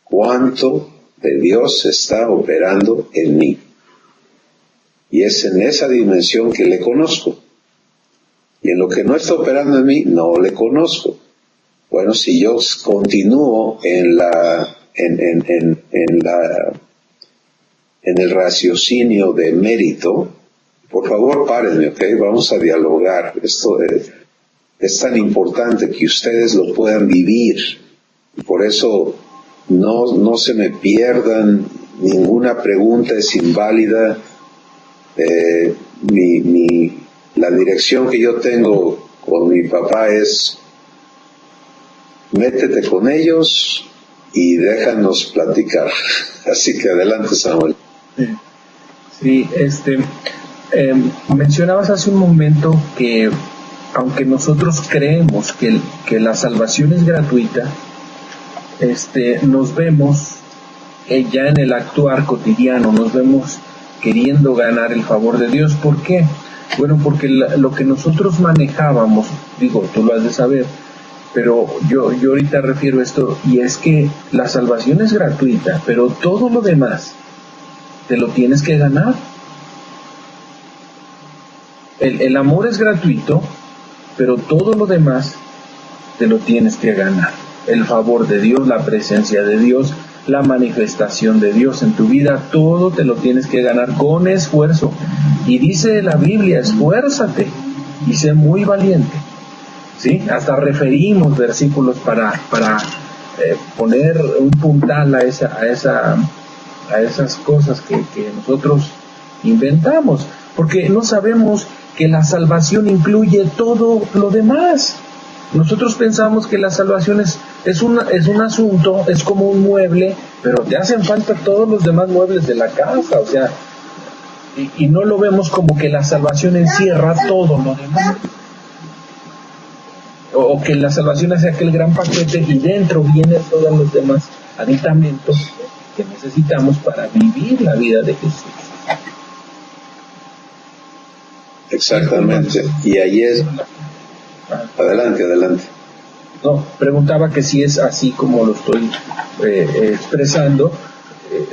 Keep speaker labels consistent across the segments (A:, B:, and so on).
A: cuánto de Dios está operando en mí. Y es en esa dimensión que le conozco. Y en lo que no está operando en mí, no le conozco. Bueno, si yo continúo en el raciocinio de mérito, por favor párenme, ¿ok? Vamos a dialogar. Esto es tan importante que ustedes lo puedan vivir. Y por eso no se me pierdan, ninguna pregunta es inválida. La dirección que yo tengo con mi papá es: métete con ellos y déjanos platicar. Así que adelante, Samuel.
B: Sí, mencionabas hace un momento que aunque nosotros creemos que la salvación es gratuita, nos vemos ya en el actuar cotidiano, nos vemos queriendo ganar el favor de Dios. ¿Por qué? Bueno, porque lo que nosotros manejábamos, digo, tú lo has de saber, pero yo ahorita refiero esto, y es que la salvación es gratuita, pero todo lo demás te lo tienes que ganar. El amor es gratuito, pero todo lo demás te lo tienes que ganar. El favor de Dios, la presencia de Dios, la manifestación de Dios en tu vida, todo te lo tienes que ganar con esfuerzo. Y dice la Biblia: esfuérzate y sé muy valiente. ¿Sí? Hasta referimos versículos para poner un puntal a esas cosas que nosotros inventamos, porque no sabemos que la salvación incluye todo lo demás. Nosotros pensamos que la salvación es un asunto, es como un mueble, pero te hacen falta todos los demás muebles de la casa, o sea, y no lo vemos como que la salvación encierra todo lo demás, o que la salvación es aquel gran paquete y dentro vienen todos los demás aditamentos que necesitamos para vivir la vida de Jesús.
A: Exactamente, y ahí es... Adelante.
B: No, preguntaba que si es así como lo estoy expresando,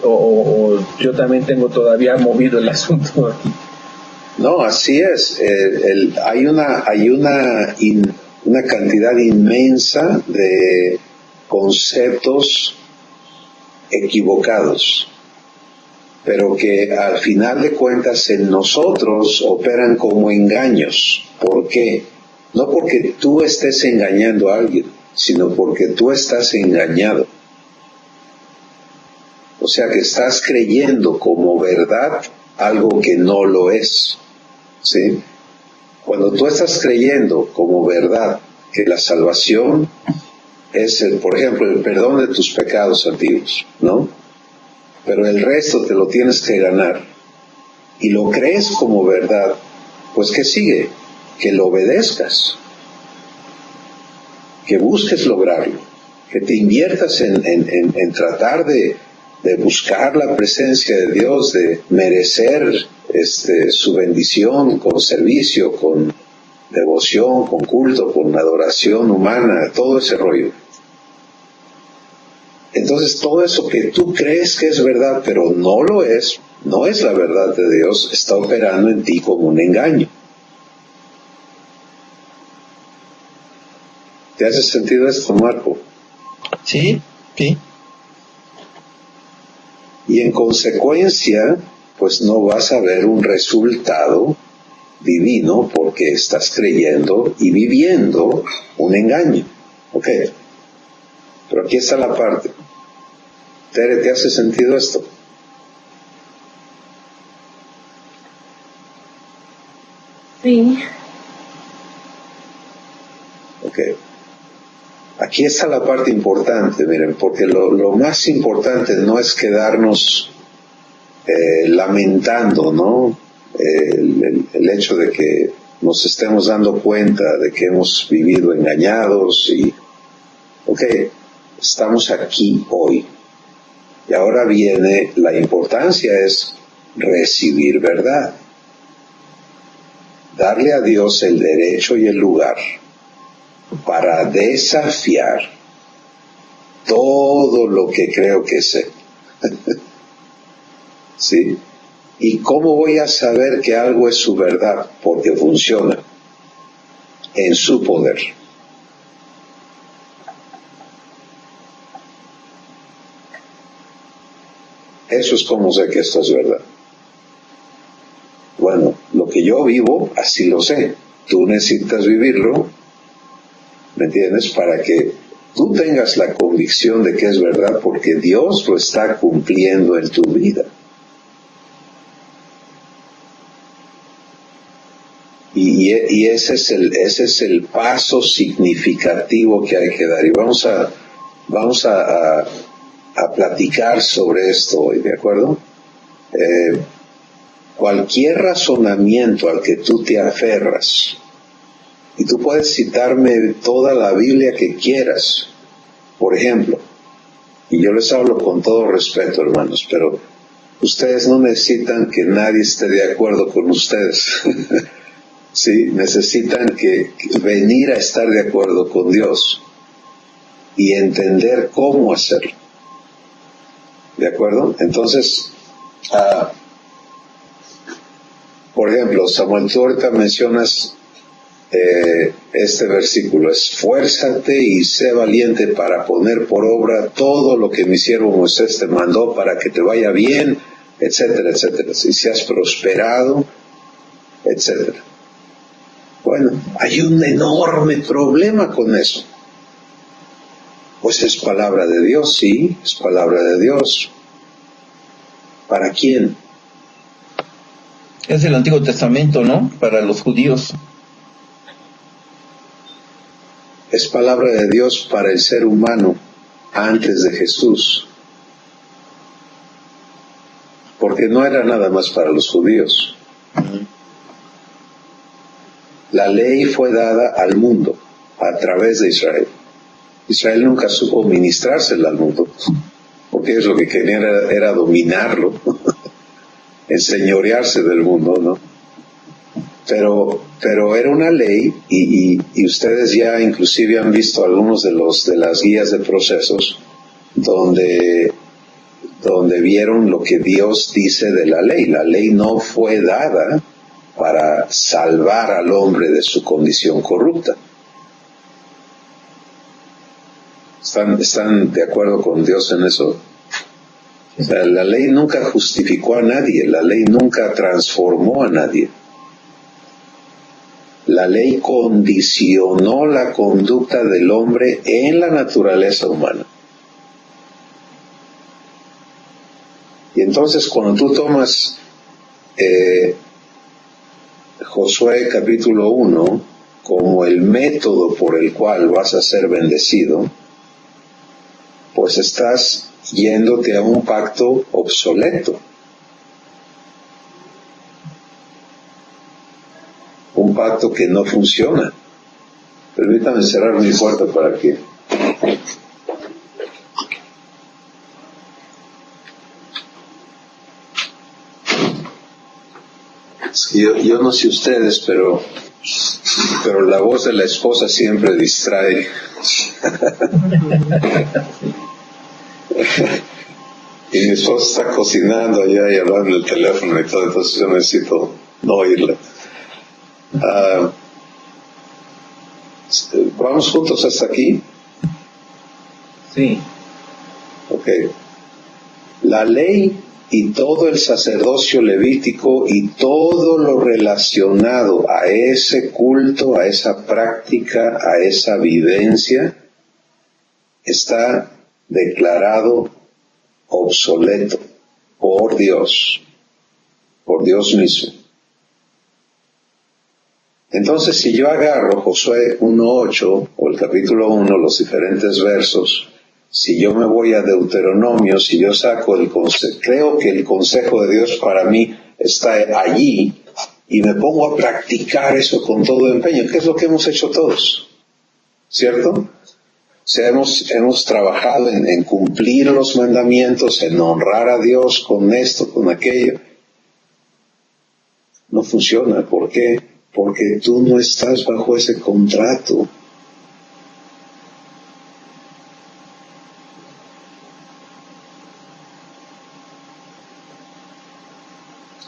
B: o yo también tengo todavía movido el asunto aquí.
A: No, así es. Hay una cantidad inmensa de conceptos equivocados, pero que al final de cuentas en nosotros operan como engaños. ¿Por qué? No porque tú estés engañando a alguien, sino porque tú estás engañado. O sea que estás creyendo como verdad algo que no lo es. ¿Sí? Cuando tú estás creyendo como verdad que la salvación es, por ejemplo, el perdón de tus pecados antiguos, ¿no? Pero el resto te lo tienes que ganar, y lo crees como verdad, pues ¿qué sigue? Que lo obedezcas, que busques lograrlo, que te inviertas en tratar de buscar la presencia de Dios, de merecer su bendición con servicio, con devoción, con culto, con adoración humana, todo ese rollo. Entonces todo eso que tú crees que es verdad, pero no lo es, no es la verdad de Dios, está operando en ti como un engaño. ¿Te hace sentido esto, Marco?
C: Sí.
A: Y en consecuencia, pues no vas a ver un resultado divino porque estás creyendo y viviendo un engaño. Ok. Pero aquí está la parte. Tere, ¿te hace sentido esto?
D: Sí.
A: Ok. Aquí está la parte importante, miren, porque lo más importante no es quedarnos lamentando, ¿no? El hecho de que nos estemos dando cuenta de que hemos vivido engañados y, ok, estamos aquí hoy. Y ahora viene, la importancia es recibir verdad. Darle a Dios el derecho y el lugar para desafiar todo lo que creo que sé. ¿Sí? ¿Y cómo voy a saber que algo es su verdad? Porque funciona en su poder. Eso es como sé que esto es verdad. Bueno, lo que yo vivo, así lo sé. Tú necesitas vivirlo, ¿me entiendes? Para que tú tengas la convicción de que es verdad, porque Dios lo está cumpliendo en tu vida. Y ese es el paso significativo que hay que dar. Y vamos a platicar sobre esto hoy, ¿de acuerdo? Cualquier razonamiento al que tú te aferras, y tú puedes citarme toda la Biblia que quieras, por ejemplo, y yo les hablo con todo respeto, hermanos, pero ustedes no necesitan que nadie esté de acuerdo con ustedes. Sí, necesitan que venir a estar de acuerdo con Dios y entender cómo hacerlo. ¿De acuerdo? Entonces, por ejemplo, Samuel, tú ahorita mencionas este versículo: esfuérzate y sé valiente para poner por obra todo lo que mi siervo Moisés te mandó para que te vaya bien, etcétera, etcétera, y seas prosperado, etcétera. Bueno, hay un enorme problema con eso. Pues es palabra de Dios, sí, es palabra de Dios. ¿Para quién?
C: Es el Antiguo Testamento, ¿no? Para los judíos.
A: Es palabra de Dios para el ser humano antes de Jesús. Porque no era nada más para los judíos. La ley fue dada al mundo a través de Israel. Israel nunca supo ministrársela al mundo, porque ellos lo que querían era dominarlo, enseñorearse del mundo, ¿no? Pero era una ley, y ustedes ya inclusive han visto algunos de las guías de procesos donde vieron lo que Dios dice de la ley. La ley no fue dada para salvar al hombre de su condición corrupta. ¿Están de acuerdo con Dios en eso? O sea, la ley nunca justificó a nadie, la ley nunca transformó a nadie. La ley condicionó la conducta del hombre en la naturaleza humana. Y entonces cuando tú tomas Josué capítulo 1 como el método por el cual vas a ser bendecido, pues estás yéndote a un pacto obsoleto. Un pacto que no funciona. Permítame cerrar mi puerta para que... Yo no sé ustedes, pero la voz de la esposa siempre distrae. Y mi esposa está cocinando allá y hablando en el teléfono y todo, entonces yo necesito no oírla. ¿Vamos juntos hasta aquí?
B: Sí.
A: Ok. La ley y todo el sacerdocio levítico y todo lo relacionado a ese culto, a esa práctica, a esa vivencia, está declarado obsoleto por Dios mismo. Entonces, si yo agarro Josué 1:8 o el capítulo 1, los diferentes versos, si yo me voy a Deuteronomio, si yo saco creo que el consejo de Dios para mí está allí, y me pongo a practicar eso con todo empeño, que es lo que hemos hecho todos, ¿cierto? O sea, hemos trabajado en cumplir los mandamientos, en honrar a Dios con esto, con aquello. No funciona. ¿Por qué? Porque tú no estás bajo ese contrato.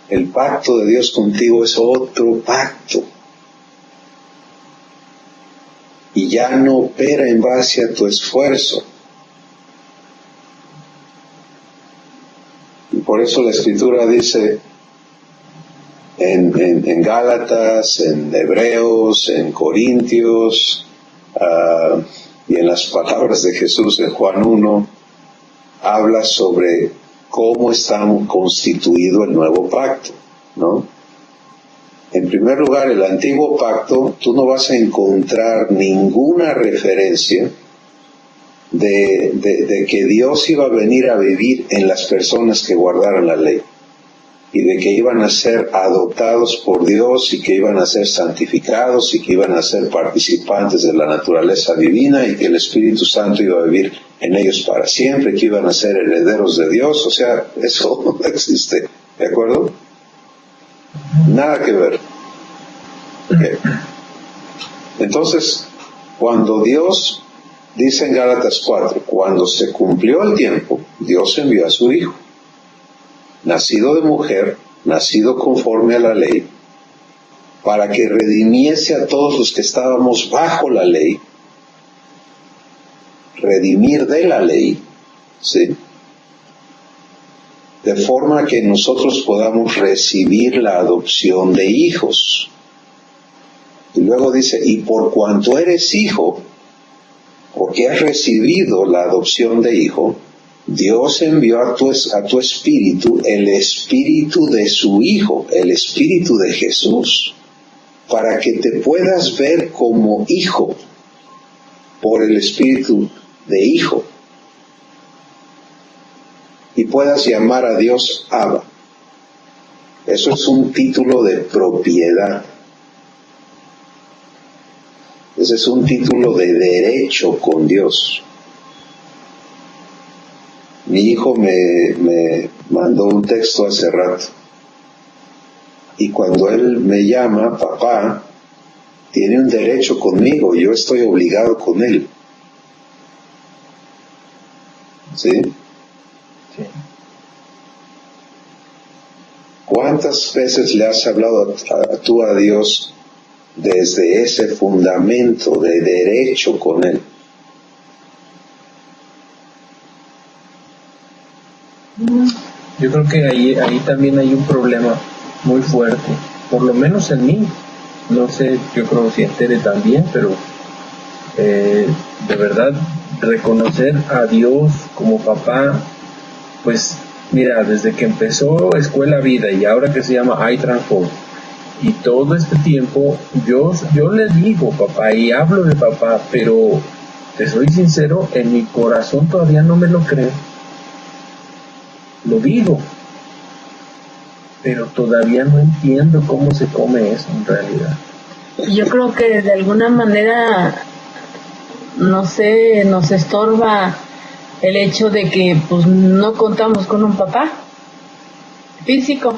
A: El pacto de Dios contigo es otro pacto. Y ya no opera en base a tu esfuerzo. Y por eso la Escritura dice en Gálatas, en Hebreos, en Corintios, y en las palabras de Jesús en Juan 1, habla sobre cómo está constituido el nuevo pacto, ¿no? En primer lugar, el antiguo pacto, tú no vas a encontrar ninguna referencia de que Dios iba a venir a vivir en las personas que guardaran la ley, y de que iban a ser adoptados por Dios, y que iban a ser santificados, y que iban a ser participantes de la naturaleza divina, y que el Espíritu Santo iba a vivir en ellos para siempre, que iban a ser herederos de Dios. O sea, eso no existe, ¿de acuerdo? Nada que ver. Okay. Entonces, cuando Dios, dice en Gálatas 4, cuando se cumplió el tiempo, Dios envió a su Hijo, nacido de mujer, nacido conforme a la ley, para que redimiese a todos los que estábamos bajo la ley, redimir de la ley, ¿sí? De forma que nosotros podamos recibir la adopción de hijos. Y luego dice, y por cuanto eres hijo, porque has recibido la adopción de hijo, Dios envió a tu espíritu el espíritu de su Hijo, el espíritu de Jesús, para que te puedas ver como hijo por el espíritu de hijo, y puedas llamar a Dios Abba. Eso es un título de propiedad. Ese es un título de derecho con Dios. Mi hijo me mandó un texto hace rato, y cuando él me llama papá, tiene un derecho conmigo, yo estoy obligado con él. ¿Sí?
B: Sí.
A: ¿Cuántas veces le has hablado tú a Dios desde ese fundamento de derecho con él?
B: Yo creo que ahí también hay un problema muy fuerte, por lo menos en mí. No sé, yo creo que Tere también, pero de verdad reconocer a Dios como papá, pues mira, desde que empezó Escuela Vida y ahora que se llama iTransform, y todo este tiempo yo le digo papá y hablo de papá, pero te soy sincero, en mi corazón todavía no me lo creo. Lo digo, pero todavía no entiendo cómo se come eso en realidad.
D: Yo creo que de alguna manera, no sé, nos estorba el hecho de que pues no contamos con un papá físico.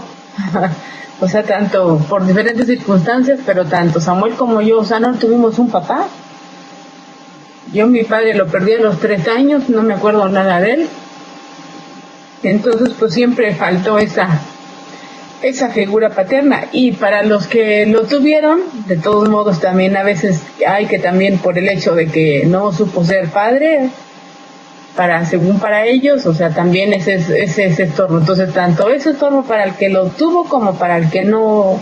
D: O sea, tanto por diferentes circunstancias, pero tanto Samuel como yo, o sea, no tuvimos un papá. Yo mi padre lo perdí a los 3 años, no me acuerdo nada de él. Entonces pues siempre faltó esa figura paterna, y para los que lo tuvieron, de todos modos también a veces hay que también por el hecho de que no supo ser padre, según para ellos, o sea, también ese estorbo. Entonces tanto ese estorbo para el que lo tuvo como para el que no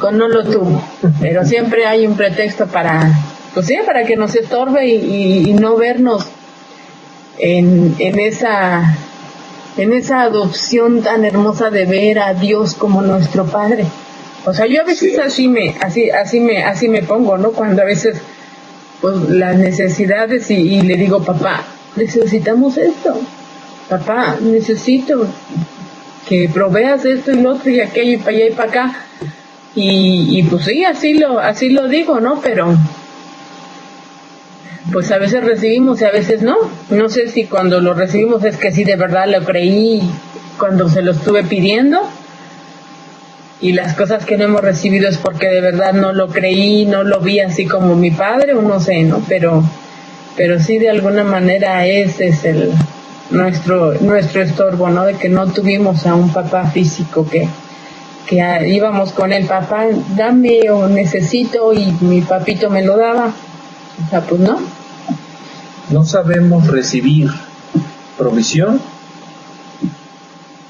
D: lo tuvo, pero siempre hay un pretexto para que nos estorbe y no vernos en esa adopción tan hermosa de ver a Dios como nuestro Padre. O sea, yo a veces así me pongo, ¿no? Cuando a veces pues las necesidades y le digo, papá, necesitamos esto, papá, necesito que proveas esto y lo otro y aquello y para allá y para acá, y pues sí, así lo digo, ¿no? Pero pues a veces recibimos y a veces no. No sé si cuando lo recibimos es que sí de verdad lo creí cuando se lo estuve pidiendo, y las cosas que no hemos recibido es porque de verdad no lo creí, no lo vi así como mi padre, o no sé, ¿no? Pero sí de alguna manera ese es nuestro estorbo, ¿no? De que no tuvimos a un papá físico que íbamos con el papá, dame o necesito, y mi papito me lo daba. O sea, pues no.
B: No sabemos recibir provisión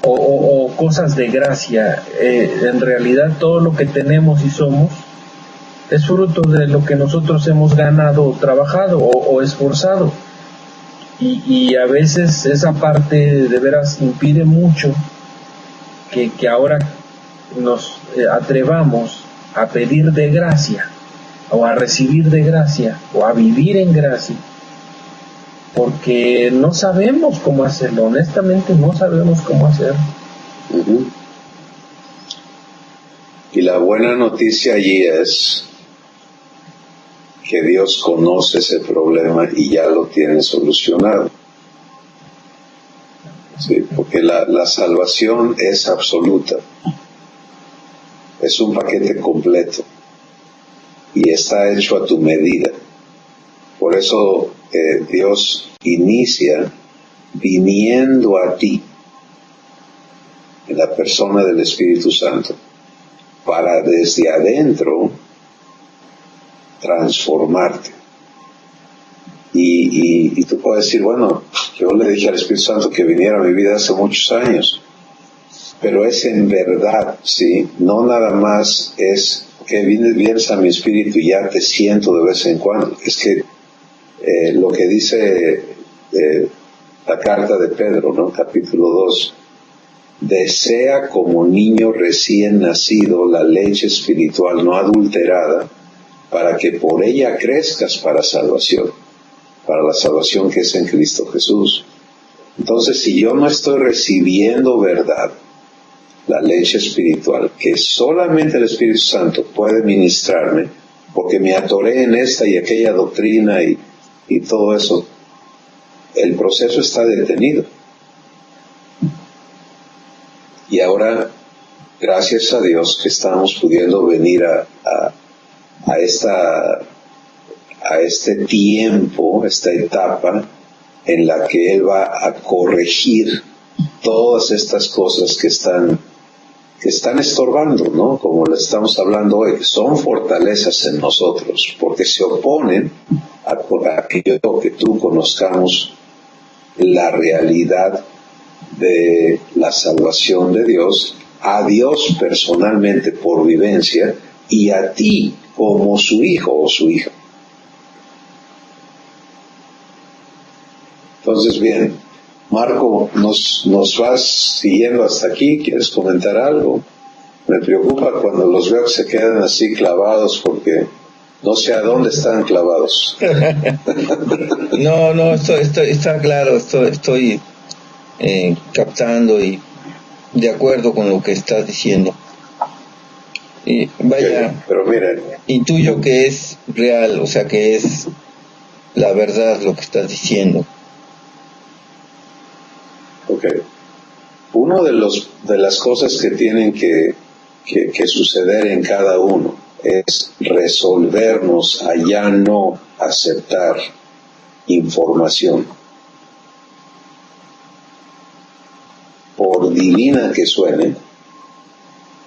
B: o cosas de gracia. En realidad todo lo que tenemos y somos es fruto de lo que nosotros hemos ganado o trabajado o esforzado. Y a veces esa parte de veras impide mucho que ahora nos atrevamos a pedir de gracia, o a recibir de gracia, o a vivir en gracia, porque no sabemos cómo hacerlo. Honestamente no sabemos cómo hacerlo.
A: Uh-huh. Y la buena noticia allí es que Dios conoce ese problema y ya lo tiene solucionado. Sí, porque la salvación es absoluta, es un paquete completo y está hecho a tu medida. Por eso Dios inicia viniendo a ti en la persona del Espíritu Santo para desde adentro transformarte. Y tú puedes decir, bueno, yo le dije al Espíritu Santo que viniera a mi vida hace muchos años, pero es en verdad, ¿sí? No nada más es que vienes a mi espíritu y ya te siento de vez en cuando. Es que lo que dice la carta de Pedro, ¿no? Capítulo 2, desea como niño recién nacido la leche espiritual no adulterada, para que por ella crezcas para salvación, para la salvación que es en Cristo Jesús. Entonces, si yo no estoy recibiendo verdad, la leche espiritual, que solamente el Espíritu Santo puede ministrarme, porque me atoré en esta y aquella doctrina y todo eso, el proceso está detenido. Y ahora, gracias a Dios que estamos pudiendo venir a este tiempo, esta etapa en la que Él va a corregir todas estas cosas que están estorbando, ¿no? Como le estamos hablando hoy, que son fortalezas en nosotros, porque se oponen a aquello que tú conozcamos la realidad de la salvación de Dios, a Dios personalmente por vivencia y a ti como su hijo o su hija. Entonces, bien, Marco, ¿nos vas siguiendo hasta aquí? ¿Quieres comentar algo? Me preocupa cuando los veo que se quedan así clavados, porque no sé a dónde están clavados.
C: No, está claro, estoy captando y de acuerdo con lo que estás diciendo. Y vaya,
A: okay, pero miren,
C: intuyo que es real, o sea, que es la verdad lo que estás diciendo.
A: Okay. Uno de las cosas que tienen que suceder en cada uno es resolvernos a ya no aceptar información, por divina que suene.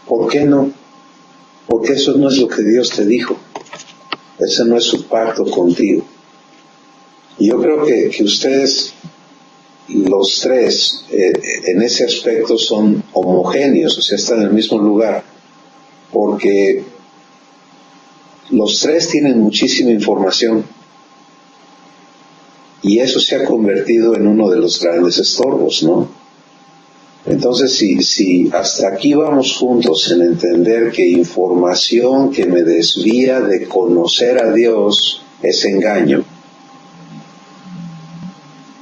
A: ¿Por qué no? Porque eso no es lo que Dios te dijo. Ese no es su pacto contigo. Y yo creo que ustedes, los tres, en ese aspecto son homogéneos, o sea, están en el mismo lugar, porque los tres tienen muchísima información y eso se ha convertido en uno de los grandes estorbos, ¿no? Entonces, si hasta aquí vamos juntos en entender que información que me desvía de conocer a Dios es engaño.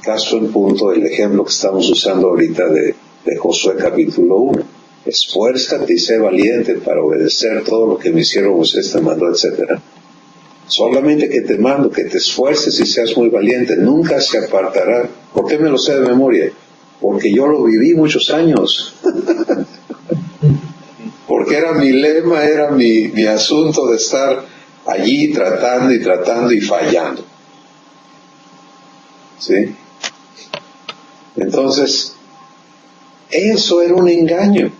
A: Caso en punto el ejemplo que estamos usando ahorita de Josué capítulo 1. Esfuérzate y sé valiente para obedecer todo lo que mi siervo Moisés te mandó, etc. Solamente que te mando que te esfuerces y seas muy valiente, nunca se apartará. ¿Por qué me lo sé de memoria? Porque yo lo viví muchos años. Porque era mi lema, era mi asunto de estar allí tratando y fallando. ¿Sí? Entonces, eso era un engaño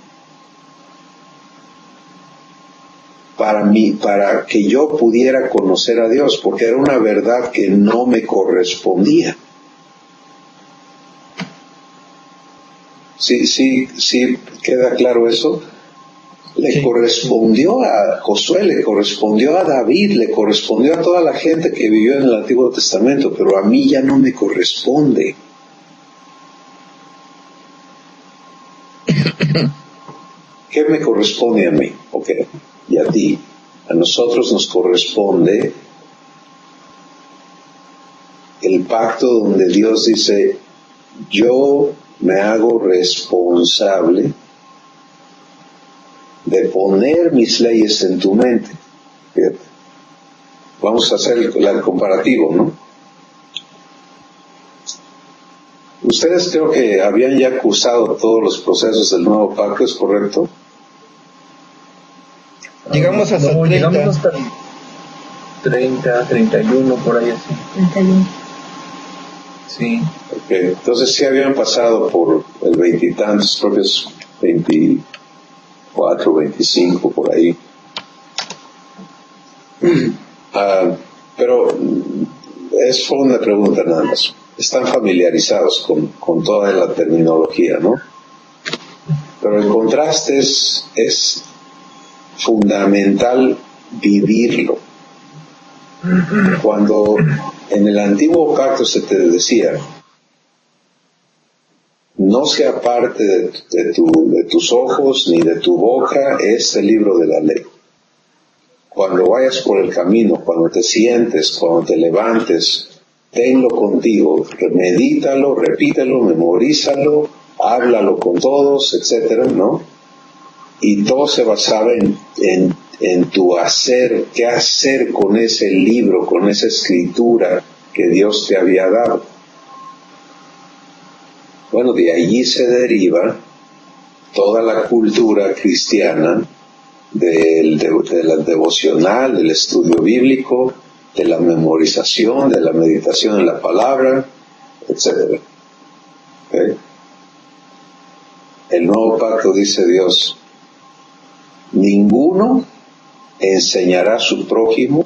A: para mí, para que yo pudiera conocer a Dios, porque era una verdad que no me correspondía. Sí, queda claro eso. Le correspondió a Josué, le correspondió a David, le correspondió a toda la gente que vivió en el Antiguo Testamento, pero a mí ya no me corresponde. ¿Qué me corresponde a mí? Ok, y a ti. A nosotros nos corresponde el pacto donde Dios dice, yo me hago responsable de poner mis leyes en tu mente. Fíjate. Vamos a hacer el comparativo, ¿no? Ustedes creo que habían ya cursado todos los procesos del nuevo pacto, ¿es correcto?
C: Llegamos hasta
B: no,
C: 30.
B: Llegamos hasta 30, 31, por ahí así.
D: 31.
B: Sí.
A: Okay. Entonces sí habían pasado por el veintitantos, propios 24, 25, por ahí. Pero fue una pregunta nada más. Están familiarizados con toda la terminología, ¿no? Pero el contraste es fundamental vivirlo. Cuando en el antiguo pacto se te decía, no se aparte de tus ojos ni de tu boca este libro de la ley. Cuando vayas por el camino, cuando te sientes, cuando te levantes, tenlo contigo, medítalo, repítelo, memorízalo, háblalo con todos, etcétera, ¿no? Y todo se basaba en tu hacer, qué hacer con ese libro, con esa escritura que Dios te había dado. Bueno, de allí se deriva toda la cultura cristiana del devocional, del estudio bíblico, de la memorización, de la meditación en la palabra, etc. ¿Okay? El nuevo pacto dice Dios, ninguno enseñará a su prójimo,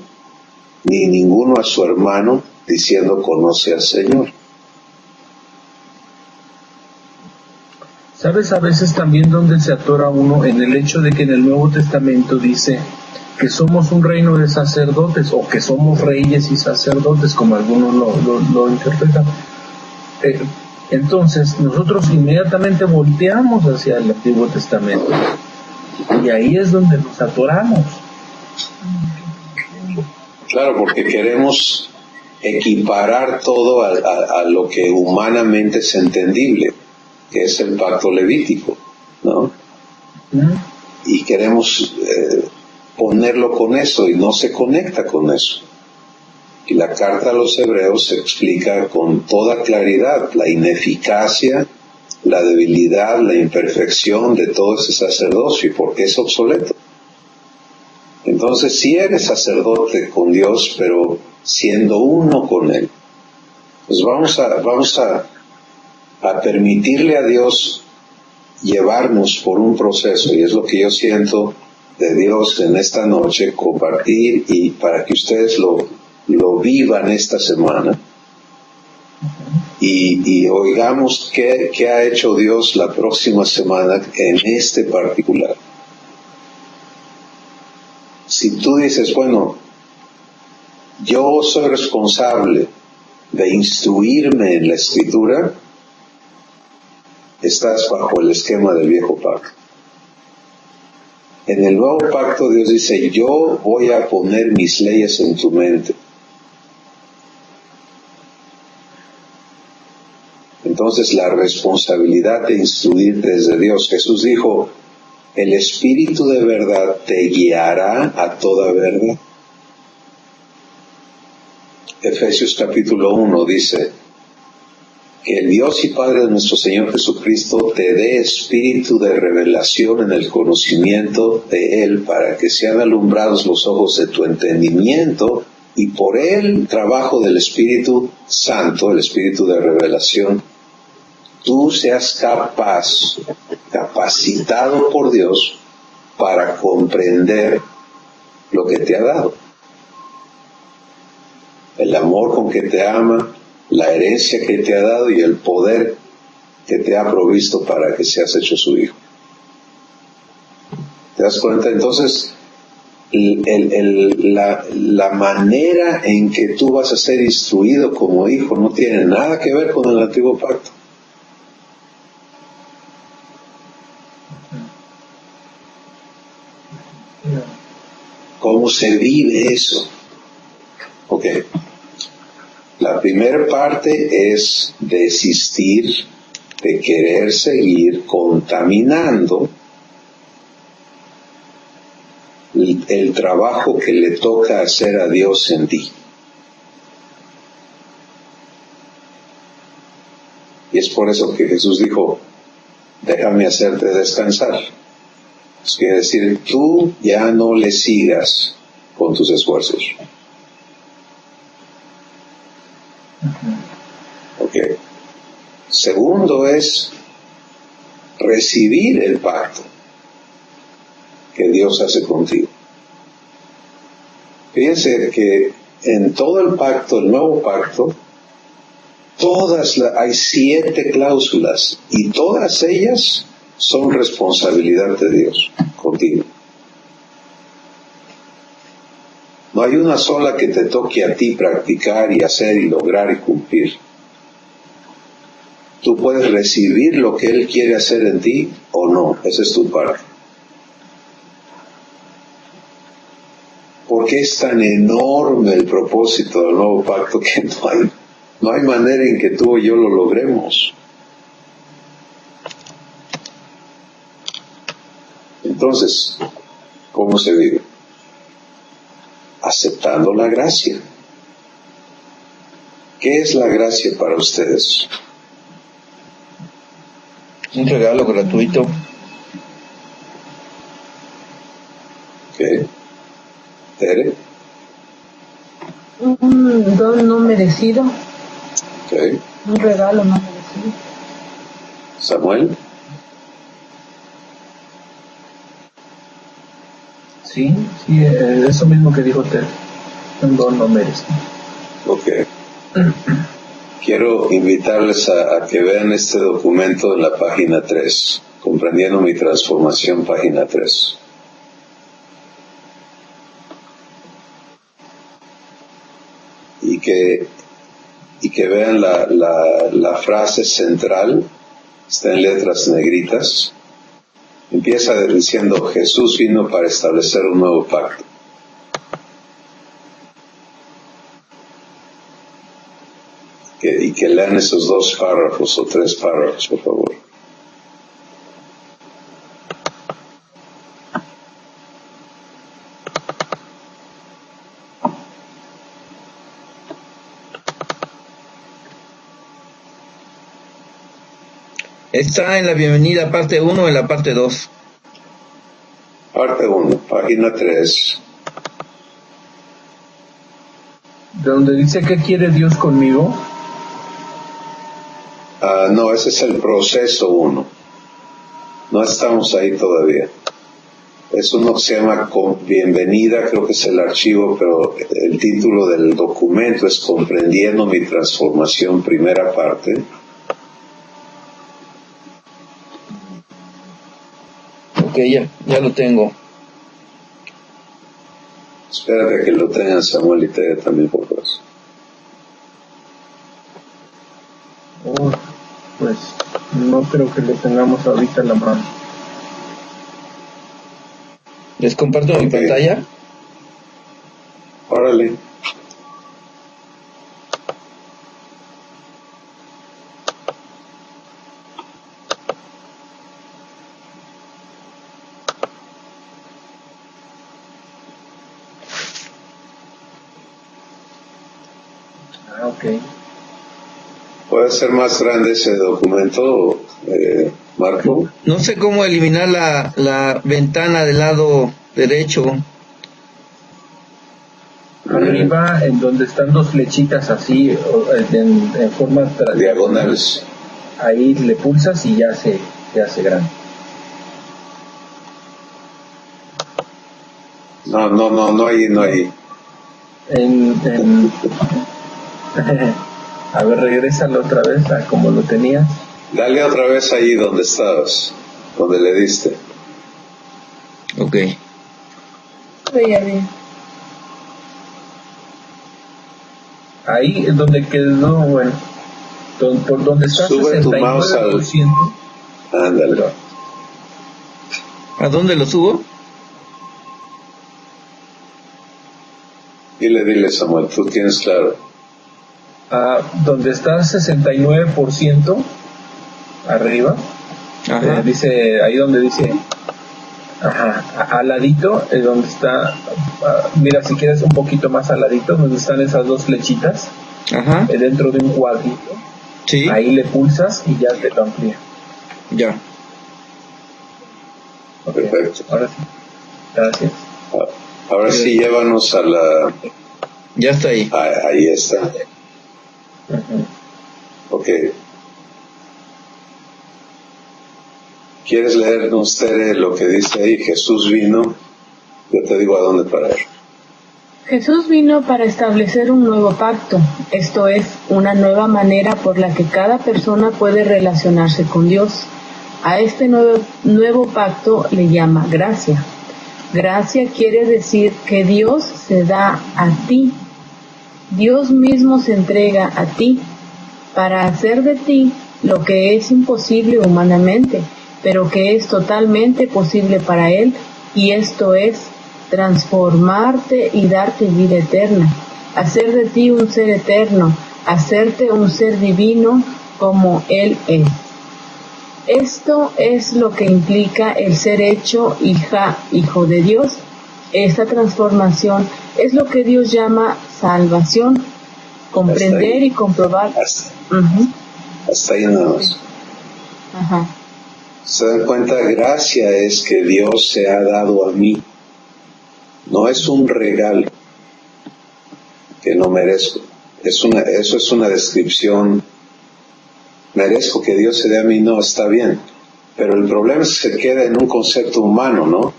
A: ni ninguno a su hermano, diciendo conoce al Señor.
B: ¿Sabes a veces también dónde se atora uno? En el hecho de que en el Nuevo Testamento dice que somos un reino de sacerdotes, o que somos reyes y sacerdotes, como algunos lo interpretan. Entonces, nosotros inmediatamente volteamos hacia el Antiguo Testamento, y ahí es donde nos atoramos.
A: Claro, porque queremos equiparar todo a lo que humanamente es entendible, que es el pacto levítico, ¿no? Y queremos ponerlo con eso, y no se conecta con eso. Y la carta a los Hebreos explica con toda claridad la ineficacia, la debilidad, la imperfección de todo ese sacerdocio, y por qué es obsoleto. Entonces sí eres sacerdote con Dios, pero siendo uno con Él. Pues vamos a permitirle a Dios llevarnos por un proceso, y es lo que yo siento de Dios en esta noche, compartir, y para que ustedes lo vivan esta semana, y oigamos qué ha hecho Dios la próxima semana en este particular. Si tú dices, bueno, yo soy responsable de instruirme en la Escritura, estás bajo el esquema del viejo pacto. En el nuevo pacto Dios dice, yo voy a poner mis leyes en tu mente. Entonces la responsabilidad de instruirte es de Dios. Jesús dijo, el Espíritu de verdad te guiará a toda verdad. Efesios capítulo 1 dice, que el Dios y Padre de nuestro Señor Jesucristo te dé espíritu de revelación en el conocimiento de Él, para que sean alumbrados los ojos de tu entendimiento, y por el trabajo del Espíritu Santo, el Espíritu de revelación, tú seas capacitado por Dios para comprender lo que te ha dado. El amor con que te ama, la herencia que te ha dado y el poder que te ha provisto para que seas hecho su hijo. ¿Te das cuenta? Entonces, la manera en que tú vas a ser instruido como hijo no tiene nada que ver con el antiguo pacto. ¿Cómo se vive eso? Ok. La primera parte es desistir de querer seguir contaminando el trabajo que le toca hacer a Dios en ti. Y es por eso que Jesús dijo, déjame hacerte descansar. Eso quiere decir, tú ya no le sigas con tus esfuerzos. Ok. Segundo es recibir el pacto que Dios hace contigo. Fíjense que en todo el pacto, el nuevo pacto, hay 7 cláusulas y todas ellas son responsabilidad de Dios contigo. No hay una sola que te toque a ti practicar y hacer y lograr y cumplir. Tú puedes recibir lo que Él quiere hacer en ti o no. Esa es tu parte. Porque es tan enorme el propósito del nuevo pacto que no hay manera en que tú o yo lo logremos. Entonces, ¿cómo se vive? Aceptando la gracia. ¿Qué es la gracia para ustedes?
C: Un regalo gratuito.
A: ¿Qué? ¿Tere?
D: Un don no merecido.
A: ¿Qué?
D: Un regalo no merecido.
A: ¿Samuel?
B: Sí, eso mismo que dijo Ted. Un don no merece.
A: Ok. Quiero invitarles a que vean este documento en la página 3, Comprendiendo mi transformación, página 3. Y que vean la frase central, está en letras negritas. Empieza diciendo, Jesús vino para establecer un nuevo pacto. Y que lean esos 2 párrafos o 3 párrafos, por favor.
C: Está en la bienvenida parte 1 o en la parte 2.
A: Parte 1, página 3.
B: Donde dice ¿qué quiere Dios conmigo?
A: No, ese es el proceso 1. No estamos ahí todavía. Es uno que se llama Bienvenida, creo que es el archivo, pero el título del documento es Comprendiendo mi transformación, primera parte.
C: Ok, ya lo tengo.
A: Espérate que lo tengan Samuel y Tere también, por favor.
B: Oh, pues no creo que lo tengamos ahorita en la mano.
C: ¿Les comparto mi pantalla?
A: Órale.
B: Ok.
A: ¿Puede ser más grande ese documento, Marco?
C: No sé cómo eliminar la ventana del lado derecho.
B: Arriba, en donde están 2 flechitas así, en forma
A: diagonales.
B: ahí le pulsas y ya se hace grande.
A: No hay.
B: A ver, regrésalo otra vez a como lo tenías.
A: Dale otra vez ahí donde estabas, donde le diste.
C: Ok.
D: Veía bien.
B: Ahí es donde quedó, bueno, por donde está
A: Sube tu mouse
B: 69%.
A: Ándale.
C: ¿A dónde lo subo?
A: Dile, Samuel, tú tienes claro.
B: Donde está 69% arriba,
C: Ajá.
B: dice, ahí donde dice, al ladito es donde está, mira, si quieres un poquito más al ladito, donde están esas dos flechitas,
C: Ajá.
B: dentro de un cuadrito,
C: Sí.
B: ahí le pulsas y ya te lo amplía.
C: Ya.
B: Okay.
A: Perfecto.
B: Ahora sí. Gracias.
A: Ahora sí, llévanos a la...
C: Ya está ahí.
A: Ahí está.
B: Uh-huh.
A: Ok. ¿Quieres leernos, Tere, lo que dice ahí? Jesús vino. Yo te digo a dónde parar.
D: Jesús vino para establecer un nuevo pacto, esto es, una nueva manera por la que cada persona puede relacionarse con Dios. A este nuevo pacto le llama gracia. Gracia quiere decir que Dios se da a ti. Dios mismo se entrega a ti para hacer de ti lo que es imposible humanamente, pero que es totalmente posible para Él, y esto es transformarte y darte vida eterna, hacer de ti un ser eterno, hacerte un ser divino como Él es. Esto es lo que implica el ser hecho hijo de Dios. Esta transformación es lo que Dios llama salvación. Comprender y comprobar.
A: Hasta ahí nada más.
D: Ajá.
A: Se dan cuenta, gracia es que Dios se ha dado a mí. No es un regalo que no merezco. Eso es una descripción. Merezco que Dios se dé a mí, no, está bien. Pero el problema es que se queda en un concepto humano, ¿no?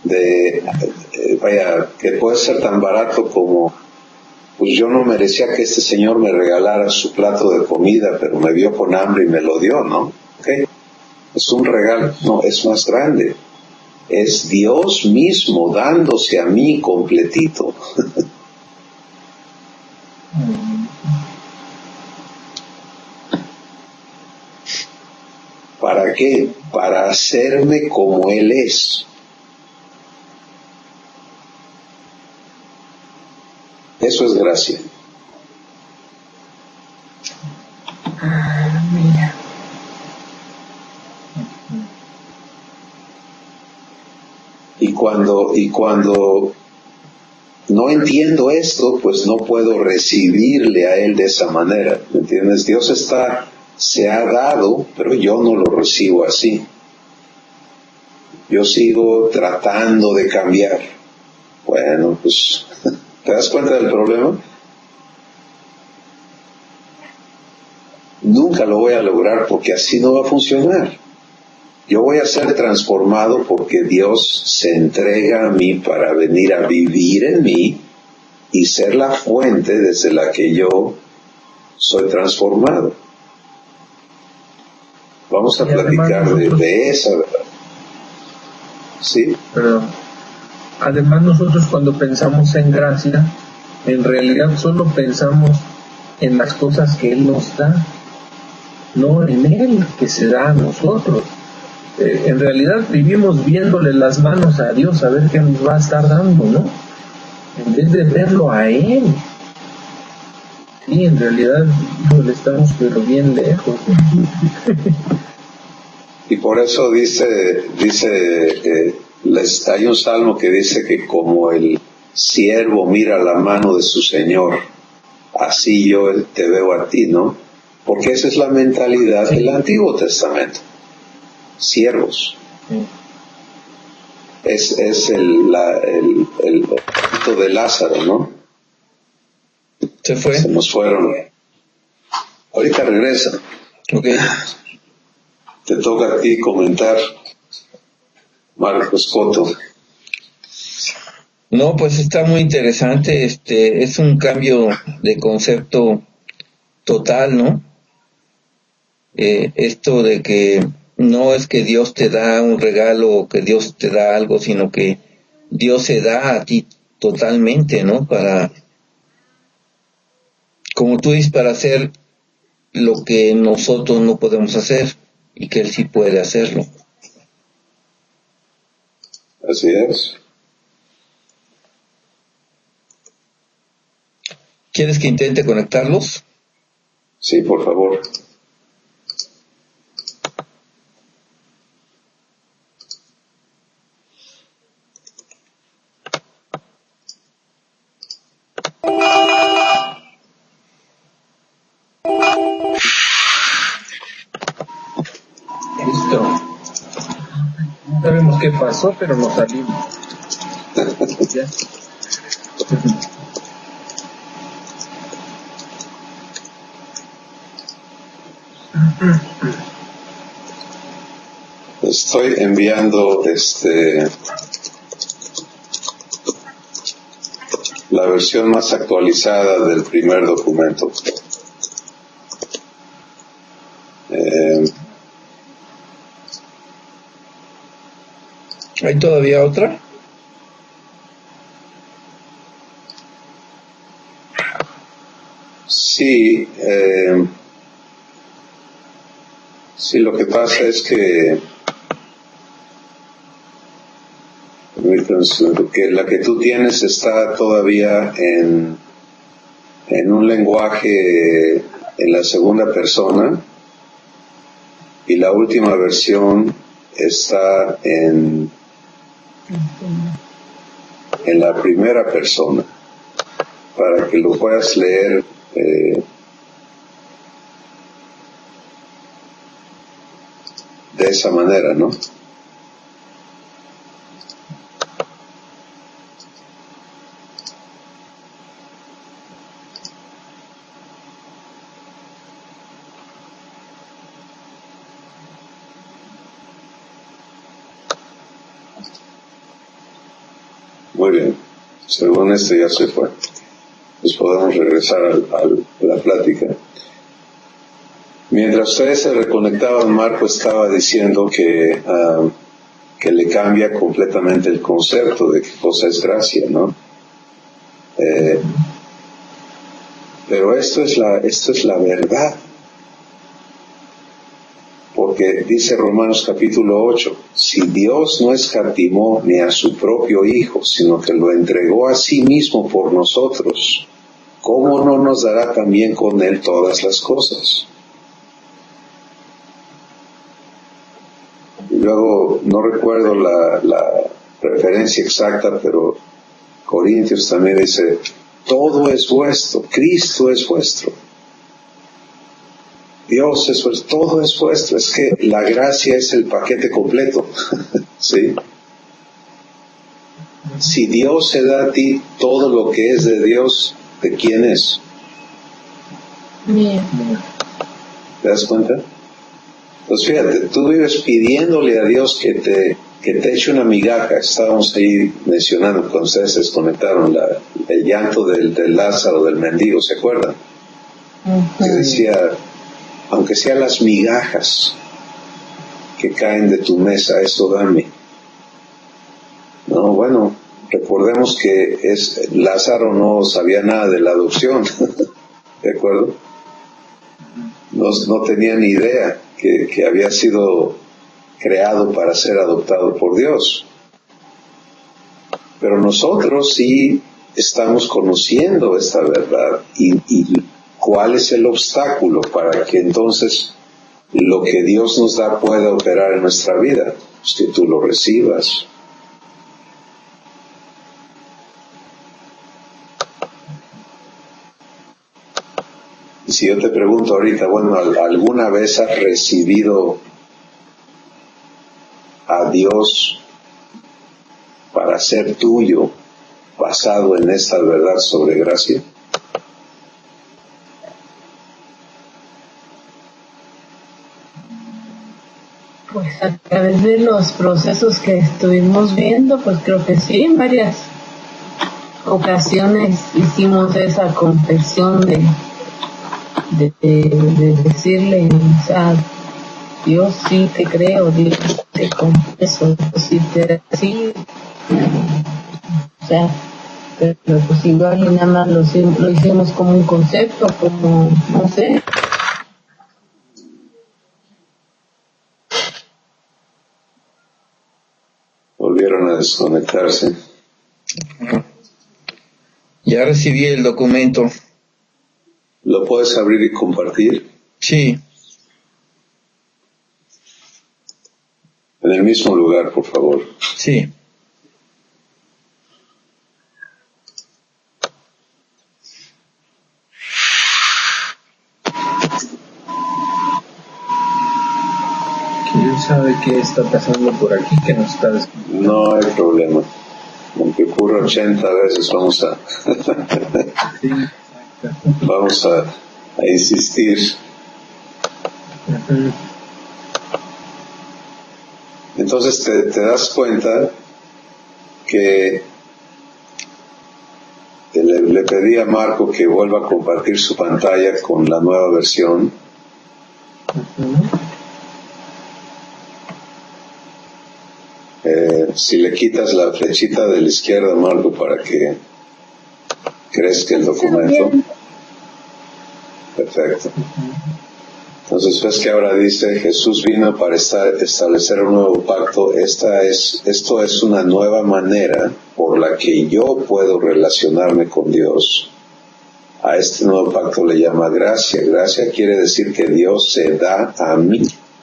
A: Que puede ser tan barato como, pues yo no merecía que este señor me regalara su plato de comida, pero me vio con hambre y me lo dio, ¿no? Okay. Es un regalo. No, es más grande. Es Dios mismo dándose a mí completito. ¿Para qué? Para hacerme como Él es. Eso es gracia.
D: Mira.
A: Y cuando no entiendo esto, pues no puedo recibirle a Él de esa manera. ¿Me entiendes? Dios se ha dado, pero yo no lo recibo así. Yo sigo tratando de cambiar. Bueno, pues, ¿te das cuenta del problema? Nunca lo voy a lograr porque así no va a funcionar. Yo voy a ser transformado porque Dios se entrega a mí para venir a vivir en mí y ser la fuente desde la que yo soy transformado. Vamos a platicar de esa verdad. Sí.
B: Pero además nosotros cuando pensamos en gracia, en realidad solo pensamos en las cosas que Él nos da, no en Él que se da a nosotros. En realidad vivimos viéndole las manos a Dios a ver qué nos va a estar dando, ¿no? En vez de verlo a Él. Sí, en realidad le estamos pero bien lejos.
A: Y por eso hay un salmo que dice que como el siervo mira la mano de su Señor, así yo te veo a ti, ¿no? Porque esa es la mentalidad del Antiguo Testamento. Siervos. Es el rito de Lázaro, ¿no?
C: Se fue.
A: Se nos fueron. Ahorita regresa.
C: Ok.
A: Te toca a ti comentar, Marcos Coto.
C: No, pues está muy interesante, es un cambio de concepto total, ¿no? Esto de que no es que Dios te da un regalo o que Dios te da algo, sino que Dios se da a ti totalmente, ¿no? Para, como tú dices, para hacer lo que nosotros no podemos hacer y que Él sí puede hacerlo.
A: Así es.
C: ¿Quieres que intente conectarlos?
A: Sí, por favor.
B: Listo. No sabemos qué pasó, pero nos salimos. ¿Ya?
A: Estoy enviando la versión más actualizada del primer documento.
C: ¿Hay todavía otra?
A: Sí, sí, lo que pasa es que la que tú tienes está todavía en un lenguaje en la segunda persona y la última versión está en la primera persona para que lo puedas leer de esa manera, ¿no? Muy bien, según esto ya se fue. Pues podemos regresar a la plática. Mientras ustedes se reconectaban, Marco estaba diciendo que le cambia completamente el concepto de qué cosa es gracia, ¿no? Pero esto es la verdad. Porque dice Romanos capítulo 8, si Dios no escatimó ni a su propio Hijo, sino que lo entregó a sí mismo por nosotros, ¿cómo no nos dará también con Él todas las cosas? Y luego, no recuerdo la referencia exacta, pero Corintios también dice, todo es vuestro, Cristo es vuestro. Dios es vuestro, todo es vuestro. Es que la gracia es el paquete completo. ¿Sí? Si Dios se da a ti todo lo que es de Dios, ¿de quién es?
D: Bien.
A: ¿Te das cuenta? Pues fíjate, tú vives pidiéndole a Dios que te eche una migaja. Estábamos ahí mencionando cuando ustedes se desconectaron el llanto del Lázaro, del mendigo, ¿se acuerdan? Que decía, aunque sean las migajas que caen de tu mesa, eso dame. No, bueno, recordemos que Lázaro no sabía nada de la adopción, ¿de acuerdo? No tenía ni idea que había sido creado para ser adoptado por Dios. Pero nosotros sí estamos conociendo esta verdad y cuál es el obstáculo para que entonces lo que Dios nos da pueda operar en nuestra vida, pues que tú lo recibas. Y si yo te pregunto ahorita, bueno, ¿alguna vez has recibido a Dios para ser tuyo basado en esta verdad sobre gracia?
D: Pues a través de los procesos que estuvimos viendo, pues creo que sí, en varias ocasiones hicimos esa confesión de decirle, o sea, Dios sí te creo, Dios te confieso, Dios sí te sí, o sea, pero pues igual y nada más lo hicimos como un concepto, como, no sé.
A: Volvieron a desconectarse.
C: Ya recibí el documento.
A: ¿Lo puedes abrir y compartir?
C: Sí.
A: En el mismo lugar, por favor.
C: Sí.
B: ¿Quién sabe qué está pasando por aquí que nos está
A: No hay problema. Aunque ocurra 80 veces, vamos a
B: Sí,
A: vamos a insistir.
B: Ujú.
A: Entonces te das cuenta que le pedí a Marco que vuelva a compartir su pantalla con la nueva versión. Si le quitas la flechita de la izquierda, Marco, para que crezca el documento. Perfecto. Entonces ves que ahora dice, Jesús vino para establecer un nuevo pacto. Esto es una nueva manera por la que yo puedo relacionarme con Dios. A este nuevo pacto le llama gracia. Gracia quiere decir que Dios se da a mí.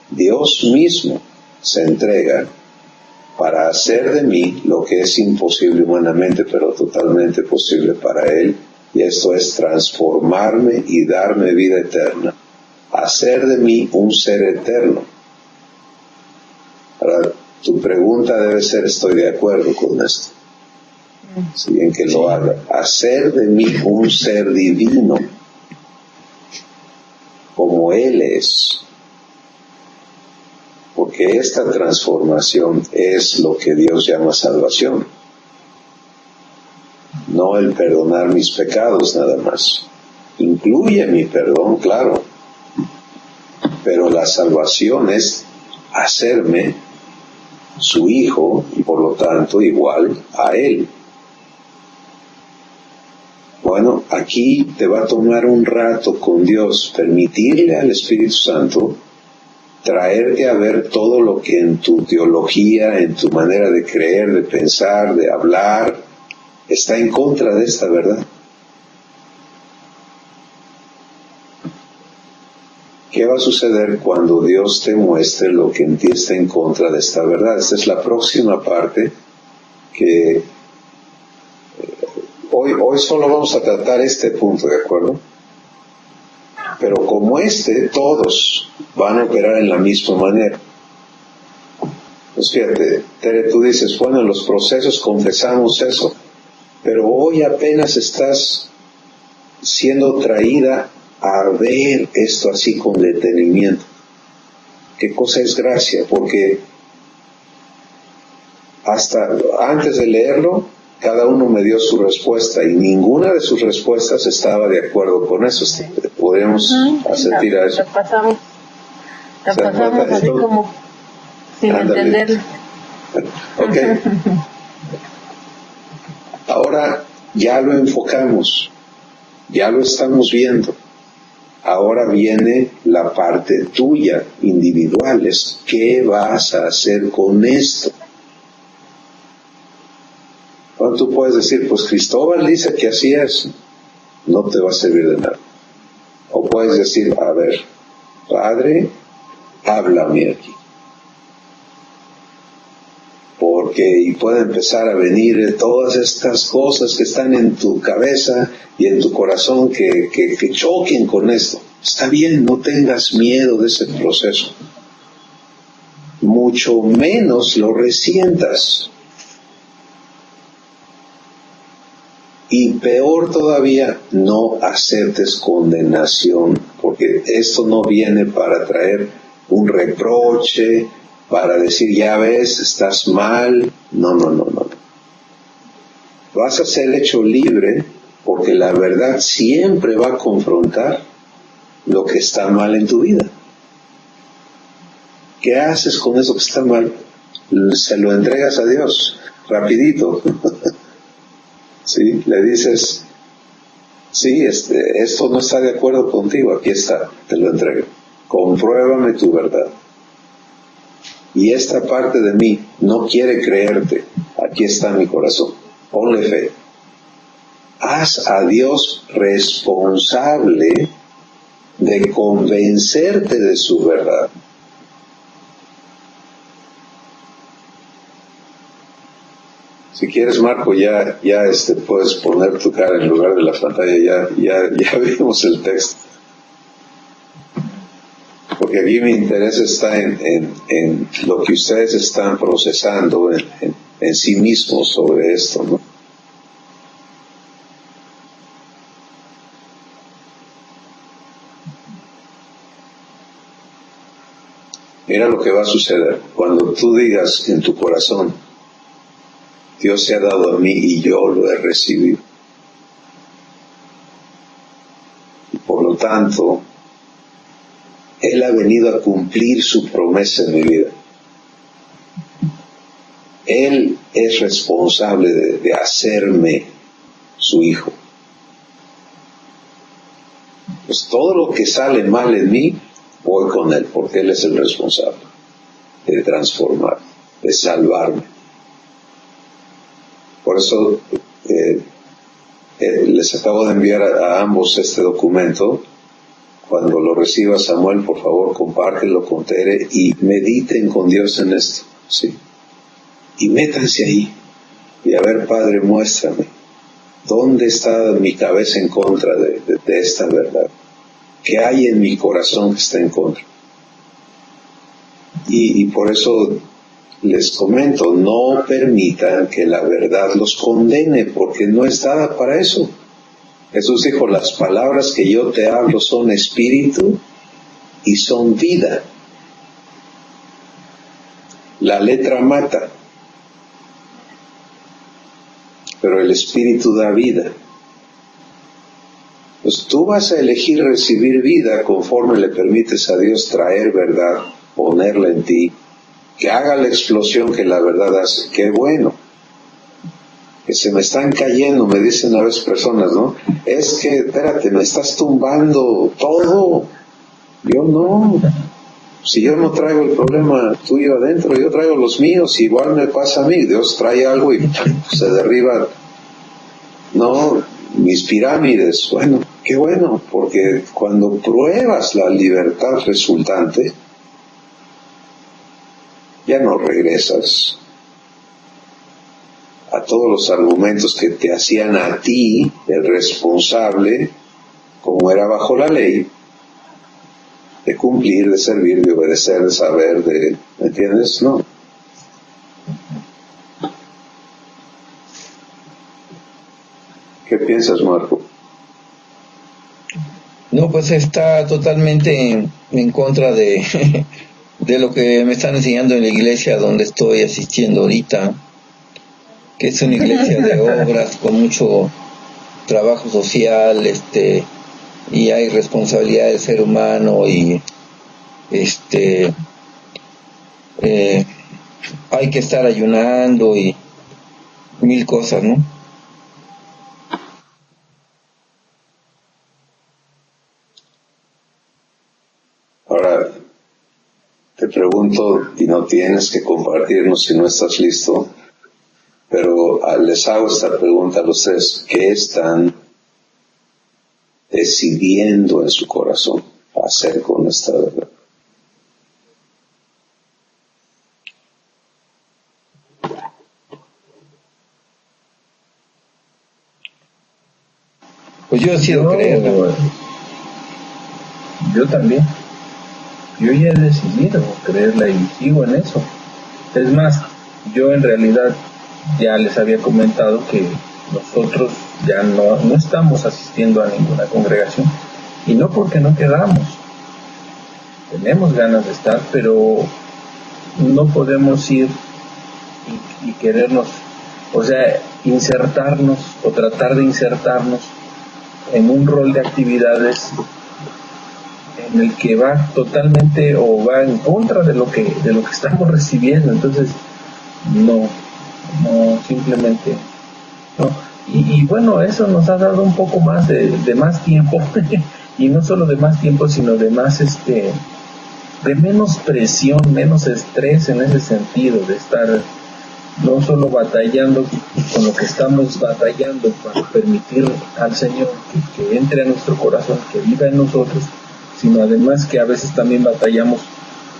A: Dios mismo se entrega para hacer de mí lo que es imposible humanamente, pero totalmente posible para Él. Y esto es transformarme y darme vida eterna. Hacer de mí un ser eterno. Ahora, tu pregunta debe ser, ¿estoy de acuerdo con esto? Si bien que lo haga. Hacer de mí un ser divino, como Él es. Porque esta transformación es lo que Dios llama salvación. No el perdonar mis pecados nada más. Incluye mi perdón, claro. Pero la salvación es hacerme su hijo y por lo tanto igual a Él. Bueno, aquí te va a tomar un rato con Dios, permitirle al Espíritu Santo traerte a ver todo lo que en tu teología, en tu manera de creer, de pensar, de hablar, está en contra de esta verdad. ¿Qué va a suceder cuando Dios te muestre lo que en ti está en contra de esta verdad? Esta es la próxima parte que hoy solo vamos a tratar este punto, ¿de acuerdo? Pero como todos van a operar en la misma manera. Pues fíjate, Tere, tú dices, bueno, en los procesos confesamos eso, pero hoy apenas estás siendo traída a ver esto así con detenimiento. ¿Qué cosa es gracia? Porque hasta antes de leerlo, cada uno me dio su respuesta y ninguna de sus respuestas estaba de acuerdo con eso. Podemos asentir a eso.
D: La pasamos así como sin entenderlo.
A: Ok. Ahora ya lo enfocamos, ya lo estamos viendo. Ahora viene la parte tuya, individual, es ¿qué vas a hacer con esto? Bueno, tú puedes decir, pues Cristóbal dice que así es, no te va a servir de nada. O puedes decir, a ver, Padre, háblame aquí. Y puede empezar a venir todas estas cosas que están en tu cabeza y en tu corazón que choquen con esto. Está bien, no tengas miedo de ese proceso. Mucho menos lo resientas. Y peor todavía, no aceptes condenación, porque esto no viene para traer un reproche, para decir, ya ves, estás mal. No, no, no, no. Vas a ser hecho libre porque la verdad siempre va a confrontar lo que está mal en tu vida. ¿Qué haces con eso que está mal? Se lo entregas a Dios, rapidito. ¿Sí? Le dices, sí, esto no está de acuerdo contigo, aquí está, te lo entrego. Compruébame tu verdad. Y esta parte de mí no quiere creerte, aquí está mi corazón. Ponle fe. Haz a Dios responsable de convencerte de su verdad. Si quieres, Marco, ya puedes poner tu cara en lugar de la pantalla, ya vimos el texto. Porque aquí mi interés está en lo que ustedes están procesando en sí mismos sobre esto, ¿no? Mira lo que va a suceder cuando tú digas en tu corazón, Dios se ha dado a mí y yo lo he recibido. Y por lo tanto, Él ha venido a cumplir su promesa en mi vida. Él es responsable de hacerme su hijo. Pues todo lo que sale mal en mí, voy con Él, porque Él es el responsable de transformar, de salvarme. Por eso les acabo de enviar a ambos este documento. Cuando lo reciba, Samuel, por favor, compártelo con Tere y mediten con Dios en esto, ¿sí? Y métanse ahí. Y a ver, Padre, muéstrame. ¿Dónde está mi cabeza en contra de esta verdad? ¿Qué hay en mi corazón que está en contra? Y por eso les comento, no permitan que la verdad los condene, porque no es dada para eso. Jesús dijo, las palabras que yo te hablo son espíritu y son vida. La letra mata, pero el espíritu da vida. Pues tú vas a elegir recibir vida conforme le permites a Dios traer verdad, ponerla en ti, que haga la explosión que la verdad hace. ¡Qué bueno! Que se me están cayendo, me dicen a veces personas, ¿no? Es que, espérate, me estás tumbando todo. Yo no. Si yo no traigo el problema tuyo adentro, yo traigo los míos, igual me pasa a mí. Dios trae algo y se derriba. No, mis pirámides. Bueno, qué bueno, porque cuando pruebas la libertad resultante, ya no regresas a todos los argumentos que te hacían a ti el responsable, como era bajo la ley, de cumplir, de servir, de obedecer, de saber, ¿me entiendes? No. ¿Qué piensas, Marco?
C: No, pues está totalmente en contra de lo que me están enseñando en la iglesia donde estoy asistiendo ahorita, que es una iglesia de obras con mucho trabajo social, y hay responsabilidad del ser humano y hay que estar ayunando y mil cosas, ¿no?
A: Ahora te pregunto, y no tienes que compartirnos si no estás listo, pero les hago esta pregunta a los tres: ¿qué están decidiendo en su corazón hacer con esta verdad?
C: Pues yo decido creerla.
B: Yo también. Yo ya he decidido creerla y sigo en eso. Es más, yo en realidad ya les había comentado que nosotros ya no estamos asistiendo a ninguna congregación, y no porque no queramos, tenemos ganas de estar, pero no podemos ir y querernos, o sea, insertarnos o tratar de insertarnos en un rol de actividades en el que va totalmente o va en contra de lo que estamos recibiendo. Entonces no simplemente no. Y bueno, eso nos ha dado un poco más de más tiempo y no solo de más tiempo, sino de más de menos presión, menos estrés en ese sentido, de estar no solo batallando con lo que estamos batallando para permitir al Señor que entre a nuestro corazón, que viva en nosotros, sino además que a veces también batallamos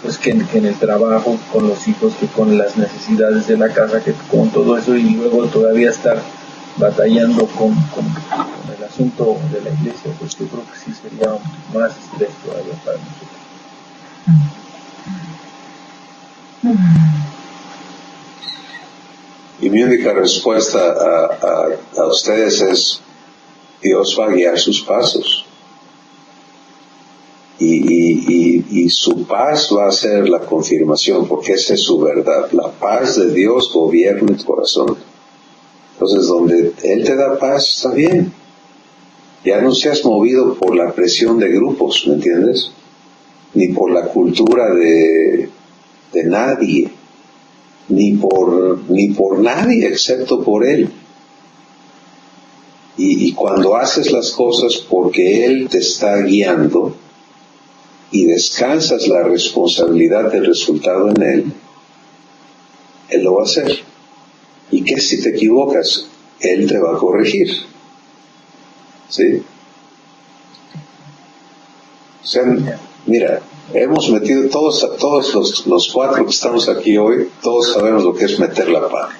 B: pues que en el trabajo, con los hijos, que con las necesidades de la casa, que con todo eso, y luego todavía estar batallando con el asunto de la iglesia, pues yo creo que sí sería más estrés todavía para nosotros.
A: Y mi única respuesta a ustedes es: Dios va a guiar sus pasos. Y su paz va a ser la confirmación, porque esa es su verdad. La paz de Dios gobierna tu corazón. Entonces, donde Él te da paz, está bien. Ya no seas movido por la presión de grupos, ¿me entiendes? Ni por la cultura de nadie, ni por nadie excepto por Él. Y cuando haces las cosas porque Él te está guiando y descansas la responsabilidad del resultado en Él, Él lo va a hacer. ¿Y qué si te equivocas? Él te va a corregir. ¿Sí? O sea, mira, hemos metido todos los cuatro que estamos aquí hoy, todos sabemos lo que es meter la pata.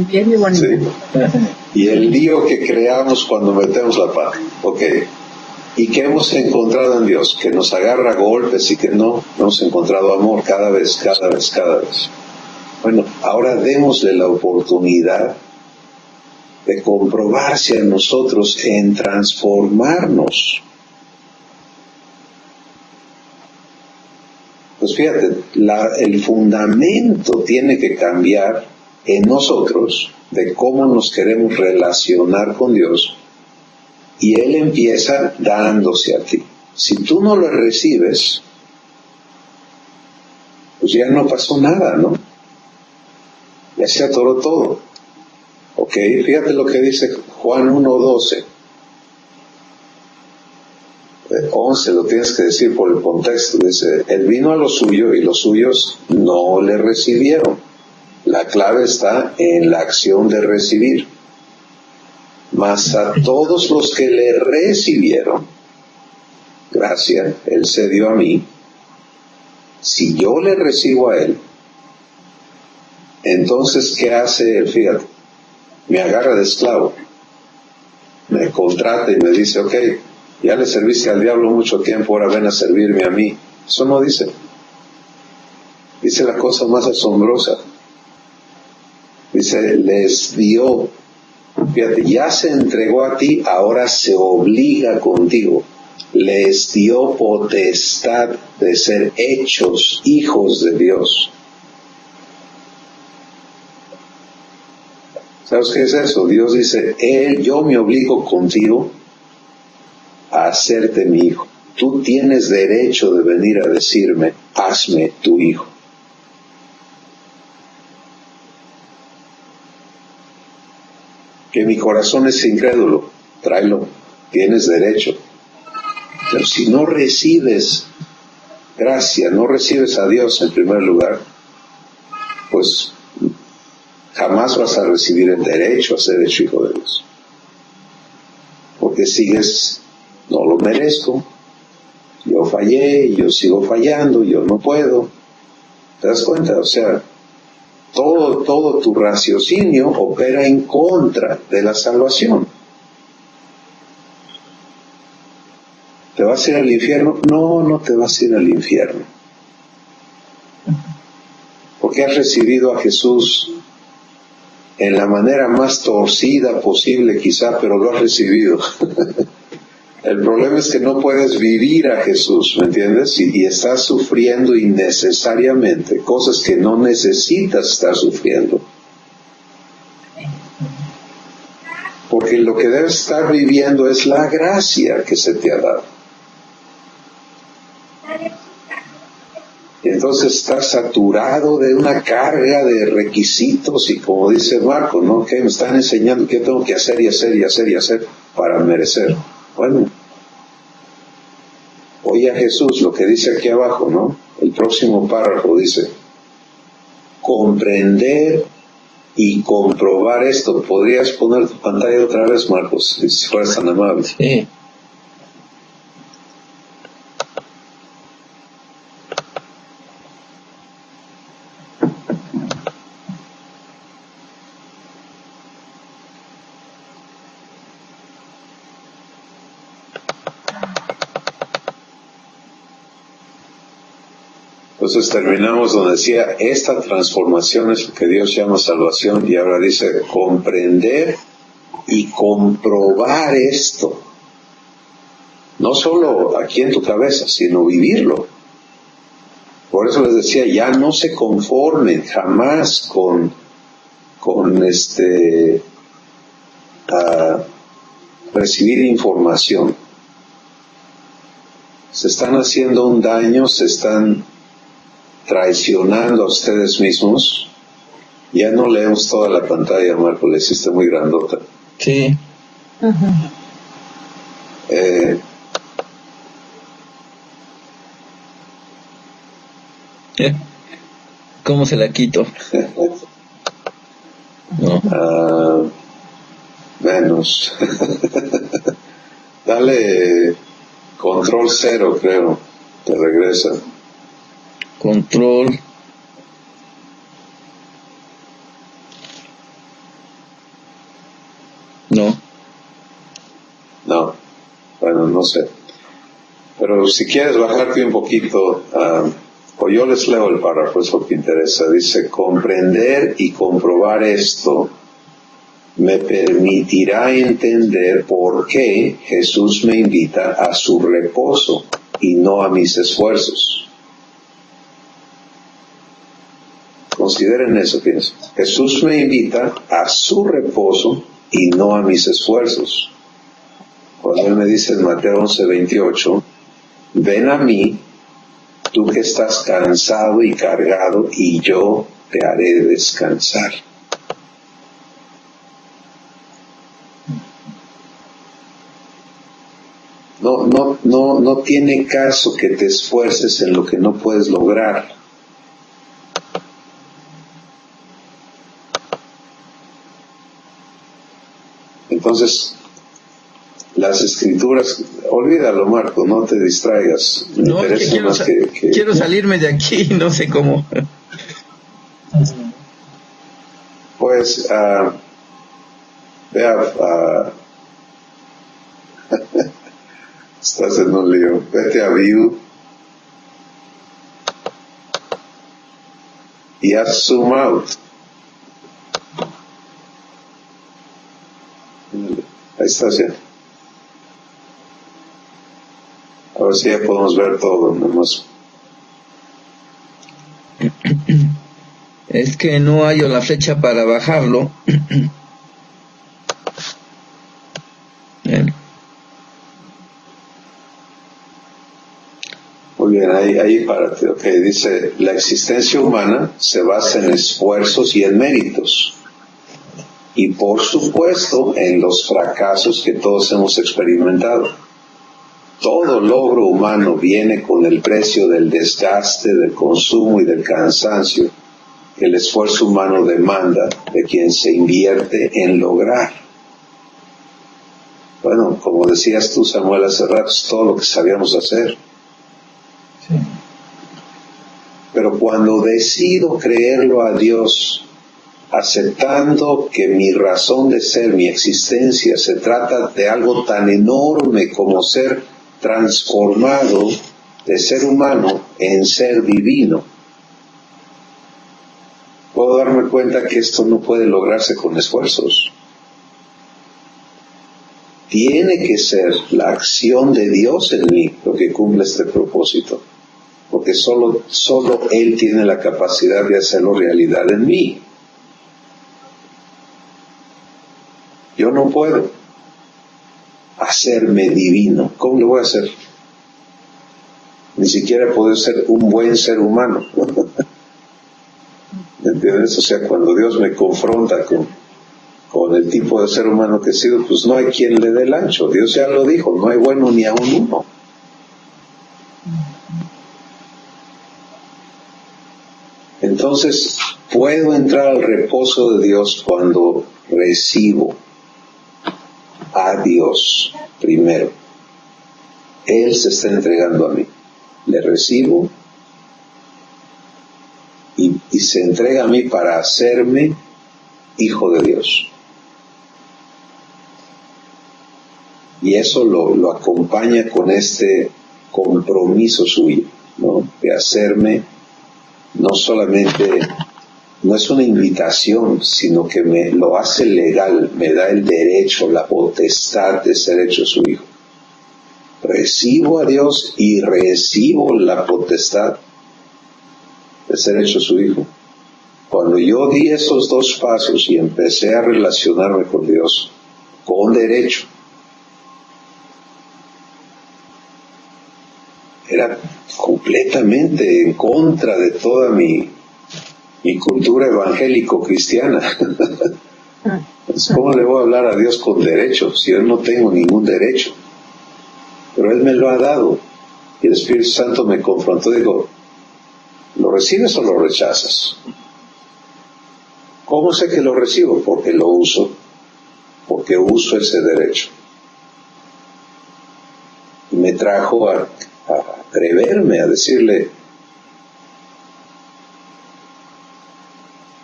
D: Bien y bonito.
A: ¿Sí? Y el lío que creamos cuando metemos la pata. Ok. ¿Y qué hemos encontrado en Dios? Que nos agarra a golpes y que no hemos encontrado amor cada vez. Bueno, ahora démosle la oportunidad de comprobarse a nosotros en transformarnos. Pues fíjate, el fundamento tiene que cambiar en nosotros de cómo nos queremos relacionar con Dios, y Él empieza dándose a ti. Si tú no lo recibes, pues ya no pasó nada, ¿no? Ya se atoró todo. Ok, fíjate lo que dice Juan 1:12. 11 lo tienes que decir por el contexto. Dice: Él vino a lo suyo y los suyos no le recibieron. La clave está en la acción de recibir. Mas a todos los que le recibieron, gracia, Él se dio a mí. Si yo le recibo a Él, entonces ¿qué hace Él? Fíjate, me agarra de esclavo, me contrata y me dice: ok, ya le serviste al diablo mucho tiempo, ahora ven a servirme a mí. Eso no dice. Dice la cosa más asombrosa. Dice: les dio. Fíjate, ya se entregó a ti, ahora se obliga contigo. Les dio potestad de ser hechos hijos de Dios. ¿Sabes qué es eso? Dios dice: yo me obligo contigo a hacerte mi hijo. Tú tienes derecho de venir a decirme: hazme tu hijo. Que mi corazón es incrédulo, tráelo, tienes derecho. Pero si no recibes gracia, no recibes a Dios en primer lugar, pues jamás vas a recibir el derecho a ser hecho hijo de Dios. Porque sigues: no lo merezco, yo fallé, yo sigo fallando, yo no puedo. ¿Te das cuenta? O sea, todo tu raciocinio opera en contra de la salvación. ¿Te vas a ir al infierno? No, no te vas a ir al infierno. Porque has recibido a Jesús en la manera más torcida posible quizá, pero lo has recibido. El problema es que no puedes vivir a Jesús, ¿me entiendes? Y estás sufriendo innecesariamente cosas que no necesitas estar sufriendo. Porque lo que debes estar viviendo es la gracia que se te ha dado. Y entonces estás saturado de una carga de requisitos y como dice Marco, ¿no? Que me están enseñando qué tengo que hacer y hacer y hacer y hacer para merecer. Bueno, oye a Jesús lo que dice aquí abajo, ¿no? El próximo párrafo dice, comprender y comprobar esto. ¿Podrías poner tu pantalla otra vez, Marcos, si fueras tan amable?
C: Sí.
A: Entonces terminamos donde decía, esta transformación es lo que Dios llama salvación, y ahora dice, comprender y comprobar esto. No solo aquí en tu cabeza, sino vivirlo. Por eso les decía, ya no se conformen jamás con recibir información. Se están haciendo un daño, se están traicionando a ustedes mismos. Ya no leemos toda la pantalla, Marco, la hiciste muy grandota.
C: Sí. ¿Cómo se la quito? No.
A: Menos. Dale control 0, creo. Te regresa.
C: Control. No.
A: No. Bueno, no sé. Pero si quieres bajarte un poquito, o yo les leo el párrafo, es lo que interesa. Dice, comprender y comprobar esto me permitirá entender por qué Jesús me invita a su reposo y no a mis esfuerzos. Consideren eso, piensen. Jesús me invita a su reposo y no a mis esfuerzos. Cuando Él me dice en Mateo 11:28, ven a mí, tú que estás cansado y cargado, y yo te haré descansar. No tiene caso que te esfuerces en lo que no puedes lograr. Entonces, las escrituras, olvídalo, Marco, no te distraigas. Me
C: No,
A: interesa
C: quiero,
A: más que
C: quiero salirme de aquí, no sé cómo.
A: Pues, vea, estás en un lío. Vete a View y haz zoom out. Ahí estás ya. A ver si ya podemos ver todo, nomás.
C: Es que no hallo la flecha para bajarlo.
A: Muy bien, ahí párate. Ok, dice, la existencia humana se basa en esfuerzos y en méritos. Y por supuesto, en los fracasos que todos hemos experimentado. Todo logro humano viene con el precio del desgaste, del consumo y del cansancio que el esfuerzo humano demanda de quien se invierte en lograr. Bueno, como decías tú, Samuel, hace rato, es todo lo que sabíamos hacer.
B: Sí.
A: Pero cuando decido creerlo a Dios, aceptando que mi razón de ser, mi existencia, se trata de algo tan enorme como ser transformado de ser humano en ser divino, puedo darme cuenta que esto no puede lograrse con esfuerzos. tiene que ser la acción de Dios en mí lo que cumple este propósito, porque solo Él tiene la capacidad de hacerlo realidad en mí. Yo no puedo hacerme divino. ¿Cómo lo voy a hacer? Ni siquiera puedo ser un buen ser humano. ¿Me entiendes? O sea, cuando Dios me confronta con el tipo de ser humano que he sido, pues no hay quien le dé el ancho. Dios ya lo dijo, no hay bueno ni aun uno. Entonces, puedo entrar al reposo de Dios cuando recibo a Dios primero. Él se está entregando a mí. Le recibo y se entrega a mí para hacerme hijo de Dios. Y eso lo acompaña con este compromiso suyo, ¿no? De hacerme, no solamente, no es una invitación, sino que me lo hace legal, me da el derecho, la potestad de ser hecho su hijo. Recibo a Dios y recibo la potestad de ser hecho su hijo. Cuando yo di esos dos pasos y empecé a relacionarme con Dios con derecho, era completamente en contra de toda mi cultura evangélico-cristiana. ¿Cómo le voy a hablar a Dios con derecho si yo no tengo ningún derecho? Pero Él me lo ha dado. Y el Espíritu Santo me confrontó y dijo, ¿lo recibes o lo rechazas? ¿Cómo sé que lo recibo? Porque lo uso. Porque uso ese derecho. Y me trajo a atreverme a decirle,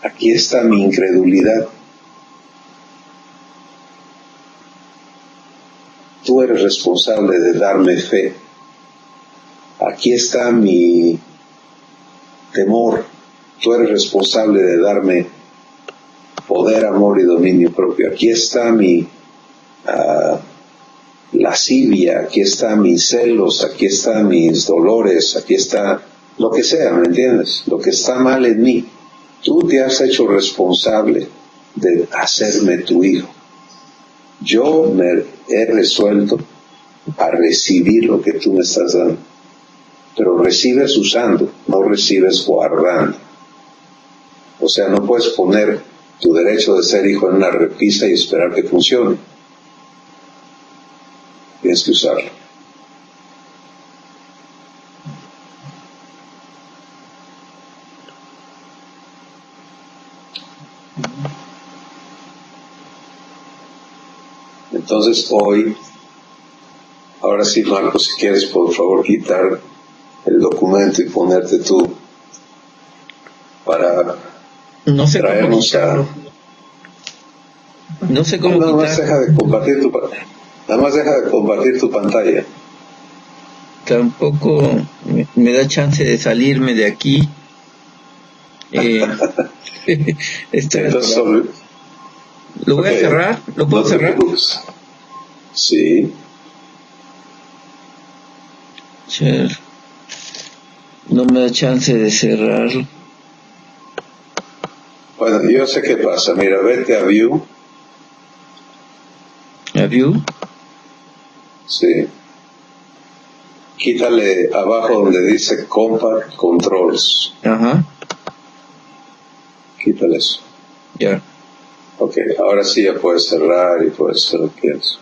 A: aquí está mi incredulidad. Tú eres responsable de darme fe. Aquí está mi temor. Tú eres responsable de darme poder, amor y dominio propio. Aquí está mi lascivia, aquí está mis celos, aquí están mis dolores, aquí está lo que sea, ¿me entiendes? Lo que está mal en mí. Tú te has hecho responsable de hacerme tu hijo. Yo me he resuelto a recibir lo que tú me estás dando. Pero recibes usando, no recibes guardando. O sea, no puedes poner tu derecho de ser hijo en una repisa y esperar que funcione. Tienes que usarlo. Entonces hoy, ahora sí, Marcos, si quieres por favor quitar el documento y ponerte tú para
C: no sé
A: traernos
C: cómo no sé cómo
A: nada más
C: quitar.
A: Nada más deja de compartir tu pantalla.
C: Tampoco me da chance de salirme de aquí.
A: Entonces,
C: ¿Lo voy a cerrar? ¿Lo puedo cerrar?
A: Sí.
C: No me da chance de cerrarlo.
A: Bueno, yo sé qué pasa. Mira, vete a View.
C: ¿A View?
A: Sí. Quítale abajo donde dice Compact Controls.
C: Ajá.
A: Quítale eso.
C: Ya.
A: Ok, ahora sí ya puedes cerrar y puedes hacer lo que quieras.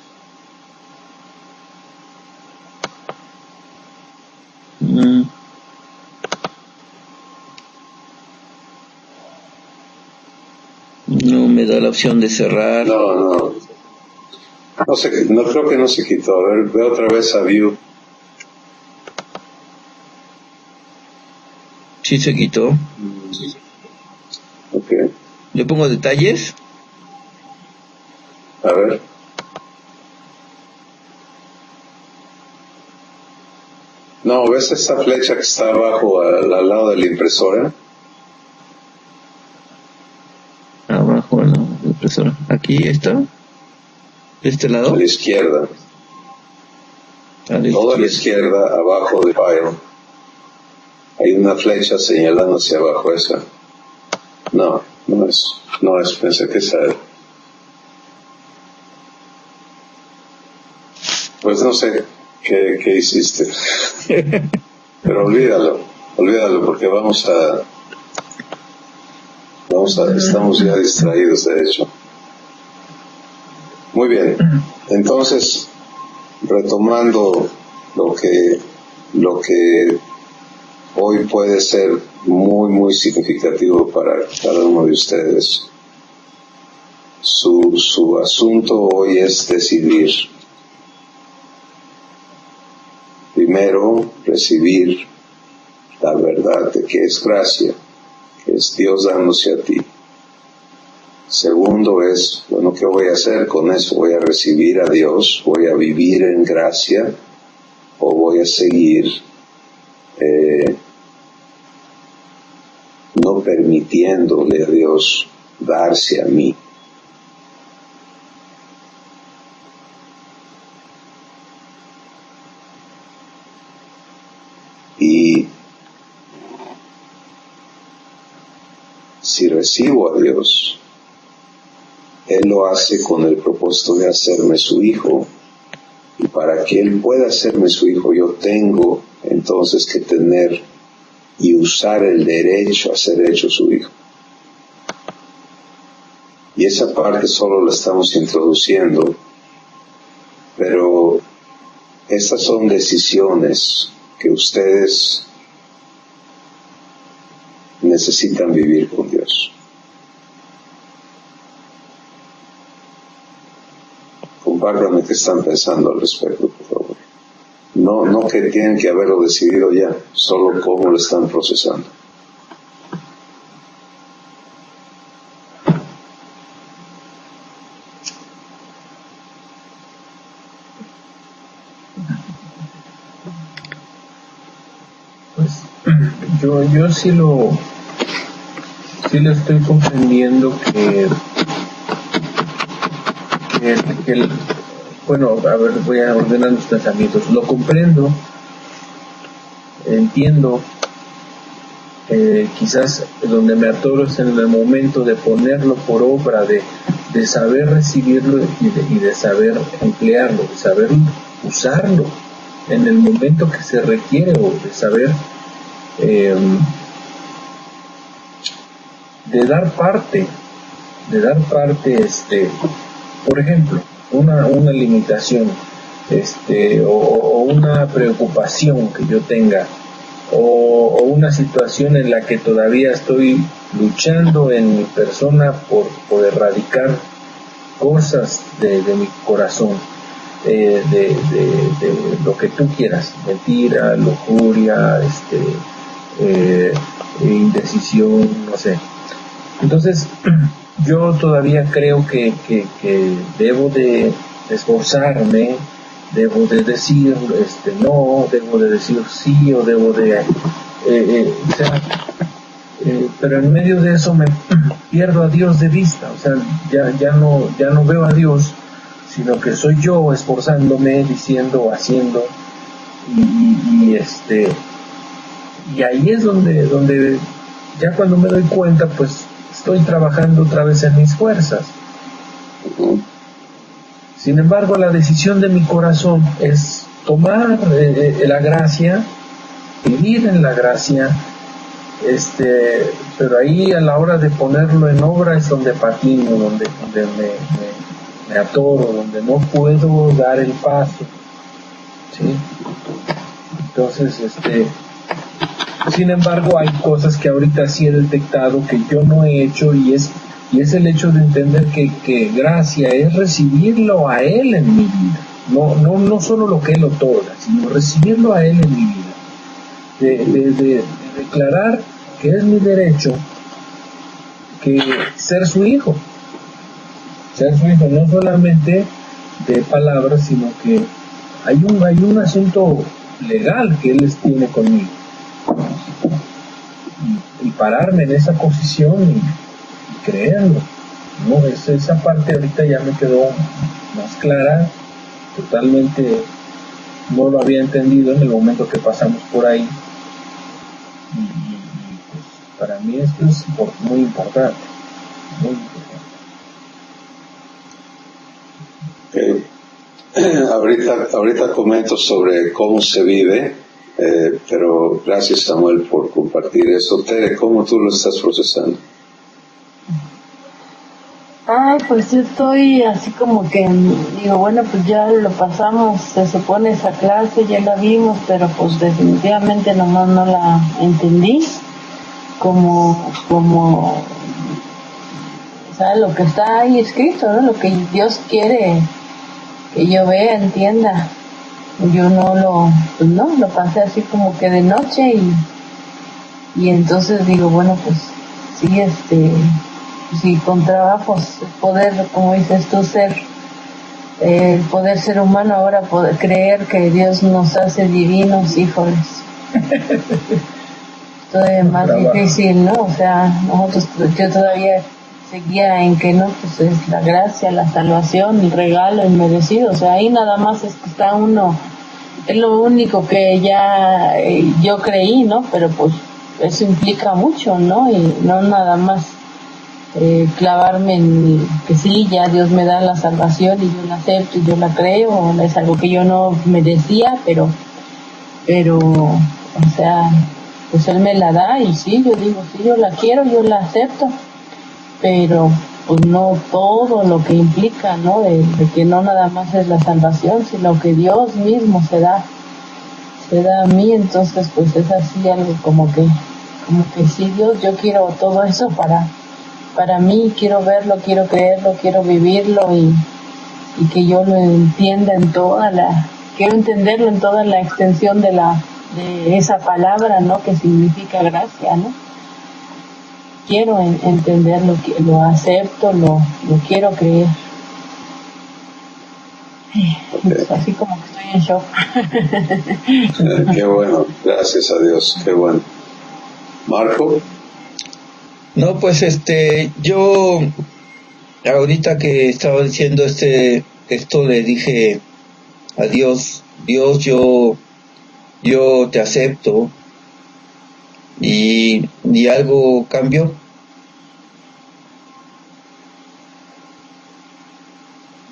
C: No me da la opción de cerrar.
A: No creo que no se quitó. A ver, ve otra vez a View.
C: Sí se quitó.
A: Ok.
C: ¿Le pongo detalles?
A: A ver. No, ¿ves esta flecha que está abajo al lado de la impresora?
C: Abajo, no, la impresora. Aquí está. ¿De este
A: a
C: lado?
A: la izquierda.
C: A la
A: Toda la
C: izquierda.
A: izquierda, abajo de file, hay una flecha señalando hacia abajo esa. No, no es, pensé que esa era. Pues no sé qué hiciste. Pero olvídalo porque estamos ya distraídos de hecho. Muy bien, entonces, retomando lo que hoy puede ser muy, muy significativo para cada uno de ustedes. Su asunto hoy es decidir. Primero, recibir la verdad de que es gracia, que es Dios dándose a ti. Segundo es, bueno, ¿qué voy a hacer con eso? ¿Voy a recibir a Dios? ¿Voy a vivir en gracia? ¿O voy a seguir no permitiéndole a Dios darse a mí? Y si recibo a Dios, Él lo hace con el propósito de hacerme su hijo. Y para que Él pueda hacerme su hijo, yo tengo entonces que tener y usar el derecho a ser hecho su hijo. Y esa parte solo la estamos introduciendo, pero estas son decisiones que ustedes necesitan vivir con Dios. Compártanme qué están pensando al respecto, por favor. No que tienen que haberlo decidido ya, solo cómo lo están procesando.
B: Pues yo sí lo estoy comprendiendo bueno, a ver, voy a ordenar los pensamientos. Lo comprendo, entiendo, quizás donde me atoro es en el momento de ponerlo por obra, de saber recibirlo y de saber emplearlo, de saber usarlo en el momento que se requiere, o de saber de dar parte, por ejemplo, una limitación, o una preocupación que yo tenga, o una situación en la que todavía estoy luchando en mi persona por erradicar cosas de mi corazón, de lo que tú quieras, mentira, lujuria, indecisión, no sé. Entonces, yo todavía creo que debo de esforzarme, debo de decir no, debo de decir sí, o debo de pero en medio de eso me pierdo a Dios de vista. O sea, ya no veo a Dios, sino que soy yo esforzándome, diciendo, haciendo, y ahí es donde ya cuando me doy cuenta, pues estoy trabajando otra vez en mis fuerzas. Sin embargo, la decisión de mi corazón es tomar la gracia, vivir en la gracia, pero ahí a la hora de ponerlo en obra es donde patino, donde me atoro, donde no puedo dar el paso, ¿sí? Entonces, sin embargo, hay cosas que ahorita sí he detectado que yo no he hecho, y es el hecho de entender que gracia es recibirlo a Él en mi vida, no solo lo que Él otorga, sino recibirlo a Él en mi vida, de declarar que es mi derecho que ser su hijo, no solamente de palabras, sino que hay un asunto legal que Él tiene conmigo, y pararme en esa posición y creerlo, ¿no? Esa parte ahorita ya me quedó más clara, totalmente no lo había entendido en el momento que pasamos por ahí. Y pues, para mí esto es muy importante, muy
A: importante. Ahorita comento sobre cómo se vive, pero gracias, Samuel, por compartir eso. Tere, ¿cómo tú lo estás procesando?
D: Ay, pues yo estoy así como que digo, bueno, pues ya lo pasamos, se supone esa clase, ya la vimos, pero pues definitivamente nomás no la entendí como, o sea, lo que está ahí escrito, ¿no? Lo que Dios quiere que yo vea, entienda. Yo pues no, lo pasé así como que de noche y entonces digo, bueno, pues sí, sí, con trabajos, poder, como dices tú, el poder ser humano, ahora poder creer que Dios nos hace divinos, híjoles. Todavía más difícil, ¿no? O sea, yo todavía seguía en que no, pues es la gracia, la salvación, el regalo inmerecido, o sea, ahí nada más es que está uno, es lo único que ya yo creí, ¿no? Pero pues eso implica mucho, ¿no? Y no nada más clavarme en que sí, ya Dios me da la salvación y yo la acepto y yo la creo, es algo que yo no merecía, pero, o sea, pues Él me la da y sí, yo digo, sí, yo la quiero, yo la acepto, pero pues no todo lo que implica, ¿no? De que no nada más es la salvación, sino que Dios mismo se da a mí, entonces pues es así algo como que sí, Dios, yo quiero todo eso para mí, quiero verlo, quiero creerlo, quiero vivirlo y que yo lo entienda quiero entenderlo en toda la extensión de esa palabra, ¿no? Que significa gracia, ¿no? Quiero entenderlo, lo acepto, lo quiero creer. Es así como que estoy en shock.
A: Qué bueno, gracias a Dios, qué bueno. Marco.
C: No, pues yo ahorita que estaba diciendo esto le dije a Dios, yo te acepto y algo cambió.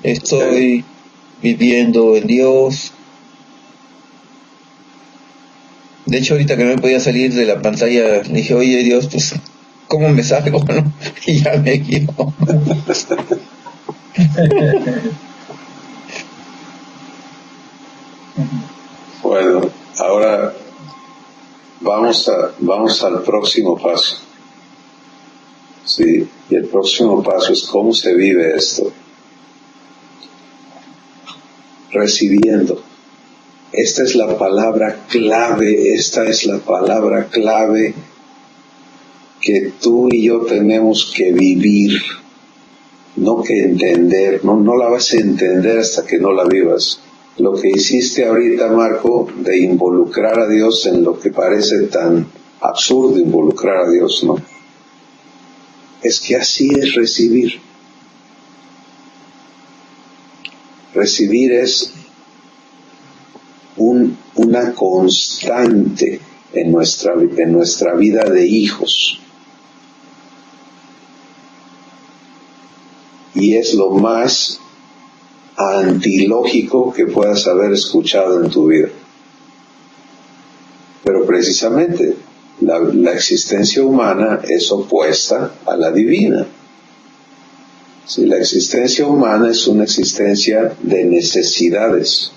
C: Estoy viviendo en Dios. De hecho, ahorita que no me podía salir de la pantalla, dije, oye Dios, pues, ¿cómo me salgo? ¿No? Y ya me guío.
A: Bueno, ahora vamos al próximo paso. Sí, y el próximo paso es cómo se vive esto. Recibiendo. Esta es la palabra clave que tú y yo tenemos que vivir, no que entender, no la vas a entender hasta que no la vivas. Lo que hiciste ahorita, Marco, de involucrar a Dios en lo que parece tan absurdo involucrar a Dios, ¿no? Es que así es recibir. Recibir es una constante en nuestra vida de hijos. Y es lo más antilógico que puedas haber escuchado en tu vida. Pero precisamente la existencia humana es opuesta a la divina. Sí, la existencia humana es una existencia de necesidades.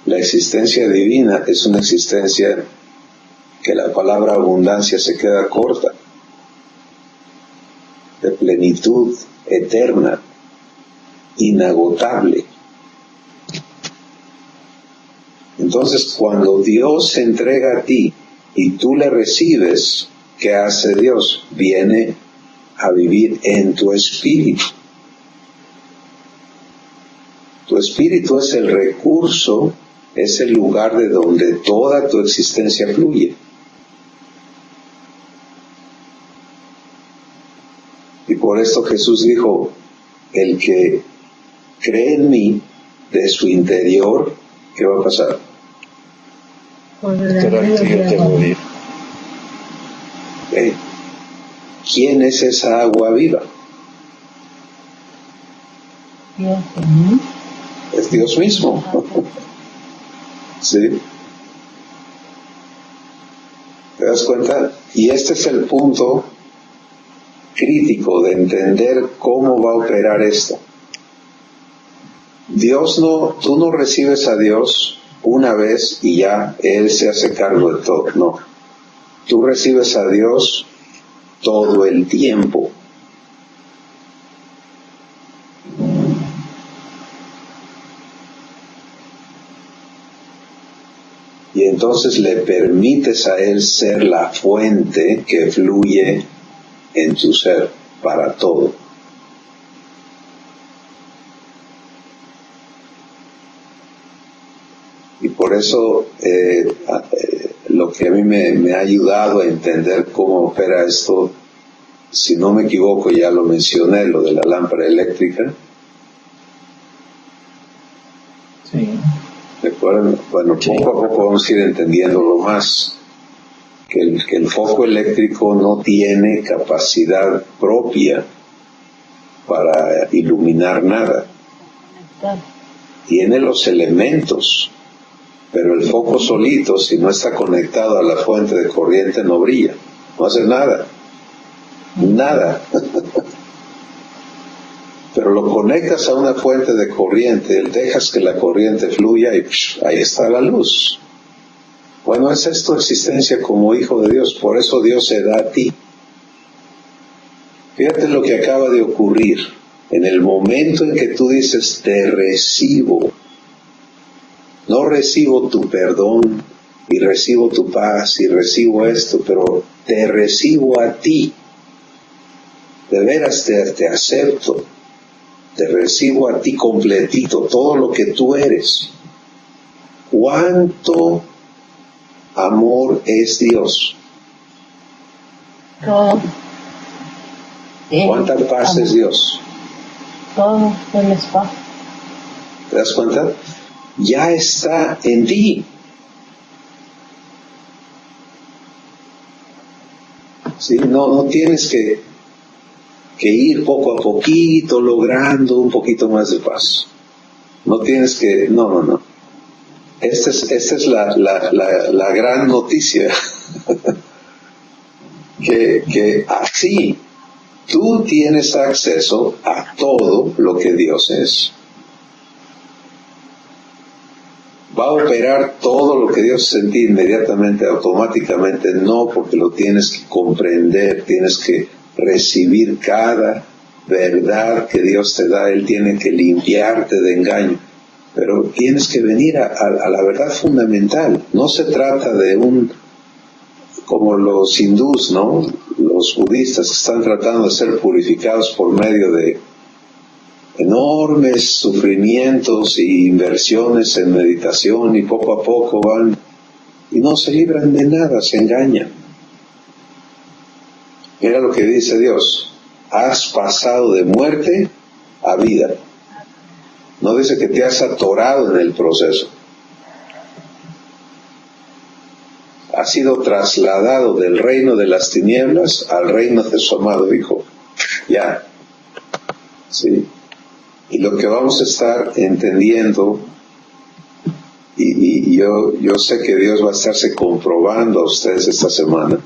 A: La existencia divina es una existencia que la palabra abundancia se queda corta, de plenitud eterna, inagotable. Entonces, cuando Dios se entrega a ti y tú le recibes, ¿qué hace Dios? Viene a vivir en tu espíritu. Tu espíritu es el recurso, es el lugar de donde toda tu existencia fluye. Y por esto Jesús dijo, el que cree en mí, de su interior, ¿qué va a pasar? ¿Quién es esa agua viva? Es Dios mismo. ¿Sí? ¿Te das cuenta? Y este es el punto crítico de entender cómo va a operar esto. Tú no recibes a Dios una vez y ya Él se hace cargo de todo. No. Tú recibes a Dios todo el tiempo. Y entonces le permites a Él ser la fuente que fluye en tu ser para todo. Y por eso lo que a mí me ha ayudado a entender cómo opera esto, si no me equivoco, ya lo mencioné, lo de la lámpara eléctrica.
B: Sí.
A: ¿Recuerdan? Bueno, poco a poco vamos a ir entendiéndolo más. Que el foco eléctrico no tiene capacidad propia para iluminar nada. Tiene los elementos, pero el foco solito, si no está conectado a la fuente de corriente, no brilla, no hace nada. Nada. Pero lo conectas a una fuente de corriente, dejas que la corriente fluya y ahí está la luz. Bueno, esa es tu existencia como hijo de Dios, por eso Dios se da a ti. Fíjate lo que acaba de ocurrir. En el momento en que tú dices, te recibo, no recibo tu perdón, y recibo tu paz, y recibo esto, pero te recibo a ti. De veras te acepto. Te recibo a ti completito, todo lo que tú eres. ¿Cuánto amor es Dios?
D: Todo.
A: ¿Cuánta paz es Dios?
D: Todo el espacio.
A: ¿Te das cuenta? Ya está en ti. ¿Sí? No tienes que ir poco a poquito logrando un poquito más de paz. No tienes que... No. Esta es la gran noticia. que así tú tienes acceso a todo lo que Dios es. ¿Va a operar todo lo que Dios sentí inmediatamente, automáticamente? No, porque lo tienes que comprender, tienes que recibir cada verdad que Dios te da. Él tiene que limpiarte de engaño, pero tienes que venir a la verdad fundamental. No se trata de como los hindús, ¿no? Los budistas que están tratando de ser purificados por medio de enormes sufrimientos y inversiones en meditación, y poco a poco van y no se libran de nada, se engañan. Mira lo que dice Dios: has pasado de muerte a vida. No dice que te has atorado en el proceso. Has sido trasladado del reino de las tinieblas al reino de su amado Hijo. Ya. ¿Sí? Y lo que vamos a estar entendiendo, y yo sé que Dios va a estarse comprobando a ustedes esta semana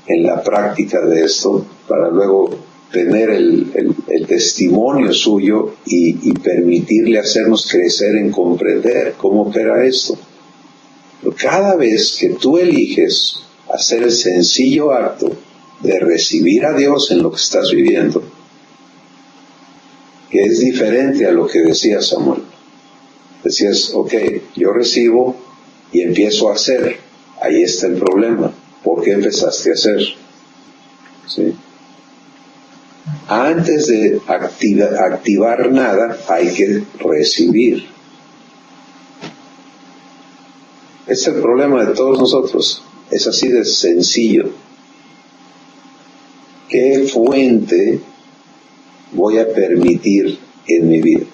A: en la práctica de esto, para luego tener el testimonio suyo y permitirle hacernos crecer en comprender cómo opera esto. Pero cada vez que tú eliges hacer el sencillo acto de recibir a Dios en lo que estás viviendo, que es diferente a lo que decía Samuel. Decías, ok, yo recibo y empiezo a hacer. Ahí está el problema. ¿Por qué empezaste a hacer? ¿Sí? Antes de activar nada, hay que recibir. Es el problema de todos nosotros. Es así de sencillo. ¿Qué fuente voy a permitir en mi vida?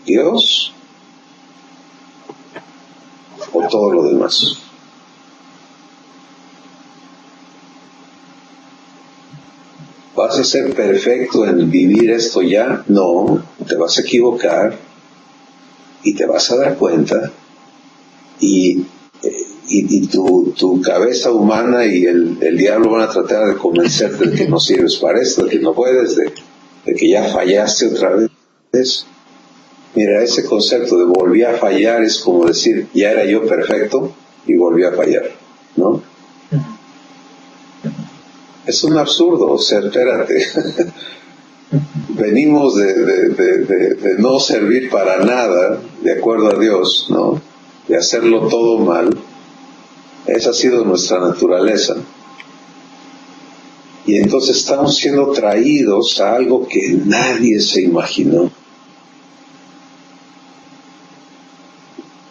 A: ¿Dios o todo lo demás? ¿Vas a ser perfecto en vivir esto ya? No, te vas a equivocar y te vas a dar cuenta y tu cabeza humana y el diablo van a tratar de convencerte de que no sirves para esto, de que no puedes, de que ya fallaste otra vez. Mira, ese concepto de volví a fallar es como decir, ya era yo perfecto y volví a fallar, ¿no? Es un absurdo, o sea, espérate. Venimos de no servir para nada, de acuerdo a Dios, ¿no? De hacerlo todo mal. Esa ha sido nuestra naturaleza. Y entonces estamos siendo traídos a algo que nadie se imaginó.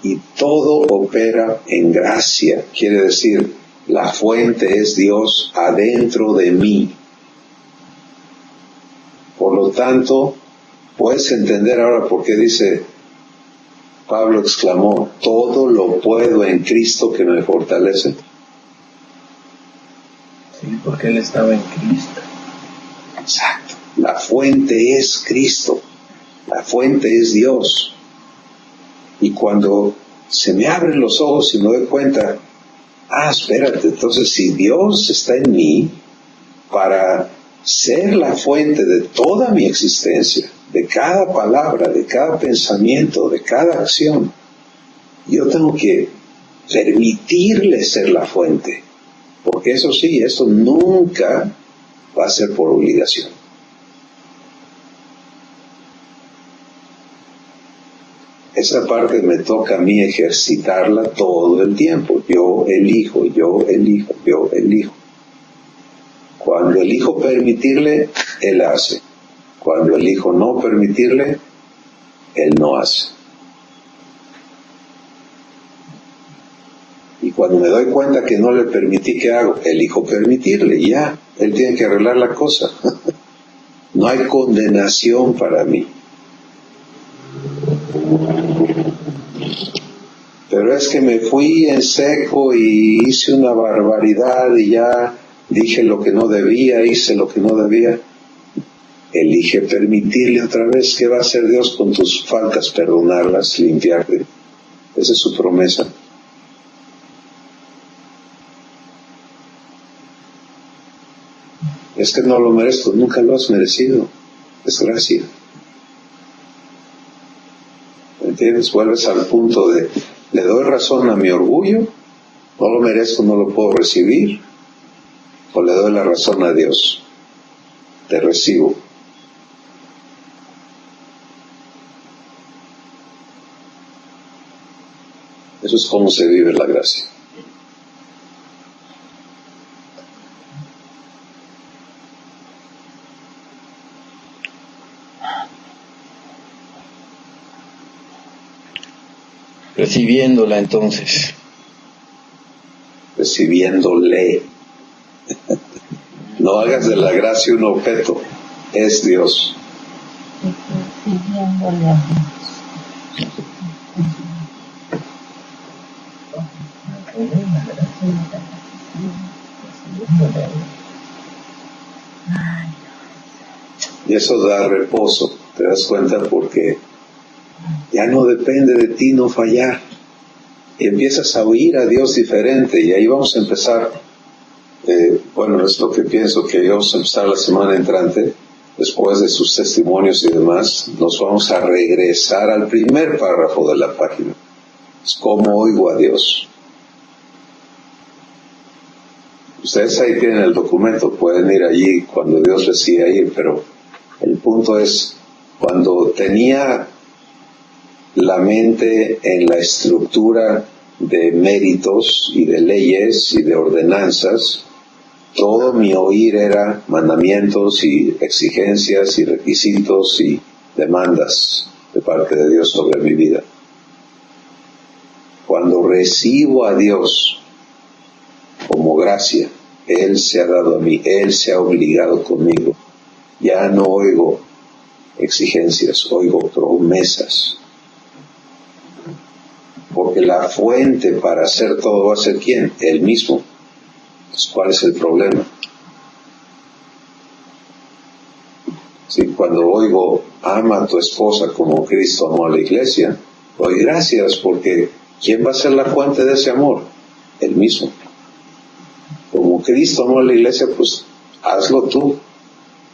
A: Y todo opera en gracia, quiere decir, la fuente es Dios adentro de mí. Por lo tanto, puedes entender ahora por qué dice, Pablo exclamó, todo lo puedo en Cristo que me fortalece.
B: Sí, porque él estaba en Cristo.
A: Exacto. La fuente es Cristo. La fuente es Dios. Y cuando se me abren los ojos y me doy cuenta, espérate, entonces si Dios está en mí para ser la fuente de toda mi existencia, de cada palabra, de cada pensamiento, de cada acción, yo tengo que permitirle ser la fuente, porque eso sí, eso nunca va a ser por obligación. Esa parte me toca a mí ejercitarla todo el tiempo. Yo elijo. Cuando elijo permitirle, Él hace. Cuando elijo no permitirle, Él no hace. Y cuando me doy cuenta que no le permití, ¿qué hago? Elijo permitirle, ya. Él tiene que arreglar la cosa. No hay condenación para mí. Pero es que me fui en seco y hice una barbaridad y ya dije lo que no debía, hice lo que no debía. Elige permitirle otra vez. ¿Qué va a hacer Dios con tus faltas? Perdonarlas, limpiarte. Esa es su promesa. Es que no lo merezco, nunca lo has merecido. Es gracia. ¿Entiendes? Vuelves al punto de, le doy razón a mi orgullo, no lo merezco, no lo puedo recibir, o le doy la razón a Dios, te recibo. Eso es como se vive la gracia.
C: Recibiéndola entonces.
A: Recibiéndole. No hagas de la gracia un objeto, es Dios.
E: Recibiéndole a Dios.
A: Y eso da reposo, ¿te das cuenta? Porque ya no depende de ti no fallar. Y empiezas a oír a Dios diferente, y ahí vamos a empezar. Bueno, es lo que pienso que vamos a empezar la semana entrante, después de sus testimonios y demás. Nos vamos a regresar al primer párrafo de la página. Es cómo oigo a Dios. Ustedes ahí tienen el documento, pueden ir allí cuando Dios decida ir, pero el punto es, cuando tenía la mente en la estructura de méritos y de leyes y de ordenanzas, todo mi oír era mandamientos y exigencias y requisitos y demandas de parte de Dios sobre mi vida. Cuando recibo a Dios como gracia, Él se ha dado a mí, Él se ha obligado conmigo. Ya no oigo exigencias, oigo promesas. Porque la fuente para hacer todo va a ser ¿quién? Él mismo. Entonces, ¿cuál es el problema? Sí, cuando oigo, ama a tu esposa como Cristo amó a la iglesia, doy gracias porque ¿quién va a ser la fuente de ese amor? Él mismo. Como Cristo amó a la iglesia, pues hazlo tú.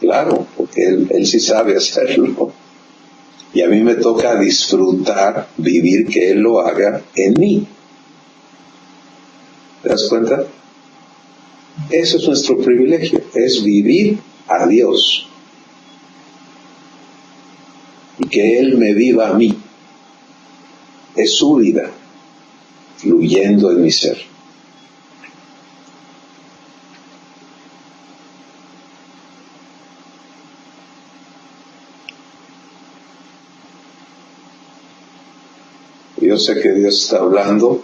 A: Claro, porque él sí sabe hacerlo. Y a mí me toca disfrutar, vivir que Él lo haga en mí. ¿Te das cuenta? Eso es nuestro privilegio, es vivir a Dios. Y que Él me viva a mí. Es su vida, fluyendo en mi ser. Yo sé que Dios está hablando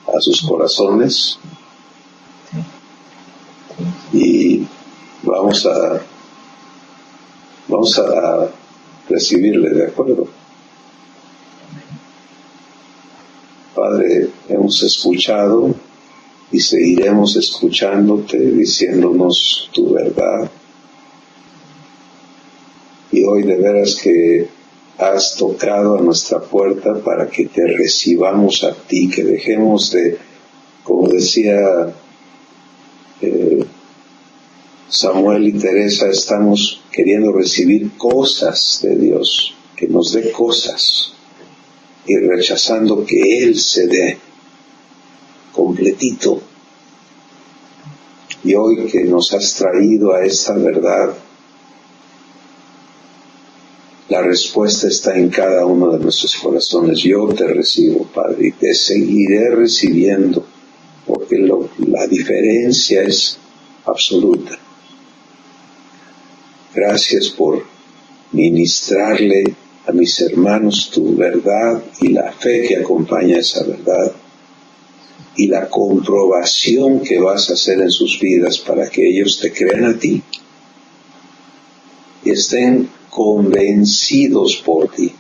A: a sus corazones y vamos a recibirle, ¿de acuerdo? Padre, hemos escuchado y seguiremos escuchándote, diciéndonos tu verdad. Y hoy de veras que has tocado a nuestra puerta para que te recibamos a ti, que dejemos de, como decía Samuel y Teresa, estamos queriendo recibir cosas de Dios, que nos dé cosas, y rechazando que Él se dé completito. Y hoy que nos has traído a esta verdad, la respuesta está en cada uno de nuestros corazones. Yo te recibo, Padre, y te seguiré recibiendo, porque la diferencia es absoluta. Gracias por ministrarle a mis hermanos tu verdad y la fe que acompaña esa verdad y la comprobación que vas a hacer en sus vidas para que ellos te crean a ti y estén convencidos por ti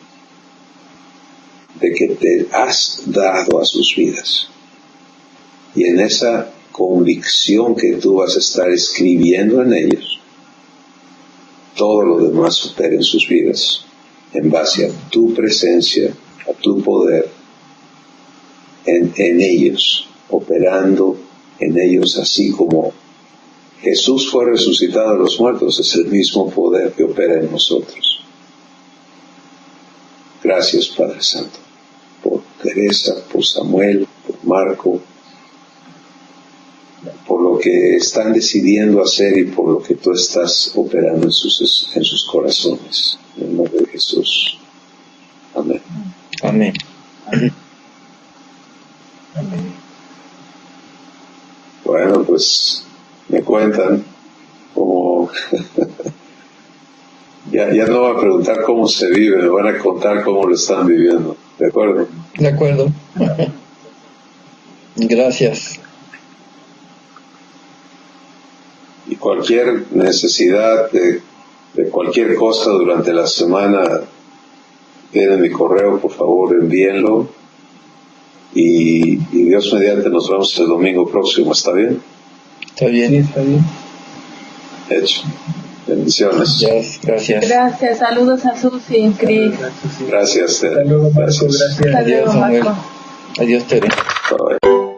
A: de que te has dado a sus vidas. Y en esa convicción que tú vas a estar escribiendo en ellos, todo lo demás opera en sus vidas en base a tu presencia, a tu poder en ellos, operando en ellos, así como Jesús fue resucitado de los muertos, es el mismo poder que opera en nosotros. Gracias, Padre Santo, por Teresa, por Samuel, por Marco, por lo que están decidiendo hacer y por lo que tú estás operando en sus corazones. En el nombre de Jesús. Amén.
C: Amén.
A: Bueno, pues me cuentan cómo ya no van a preguntar cómo se vive, me van a contar cómo lo están viviendo. ¿De acuerdo?
C: De acuerdo. Gracias.
A: Y cualquier necesidad de cualquier cosa durante la semana, tienen mi correo, por favor envíenlo. Y Dios mediante nos vemos el domingo próximo, ¿está bien?
C: Está bien.
B: Sí, está bien.
A: Hecho. Bendiciones.
C: Gracias.
D: Gracias, saludos a Susi y Cris.
A: Gracias.
B: Hasta luego, Marco, gracias.
D: Hasta luego,
C: Adiós, Samuel.
D: Marco.
C: Adiós, Tere.
A: Bye.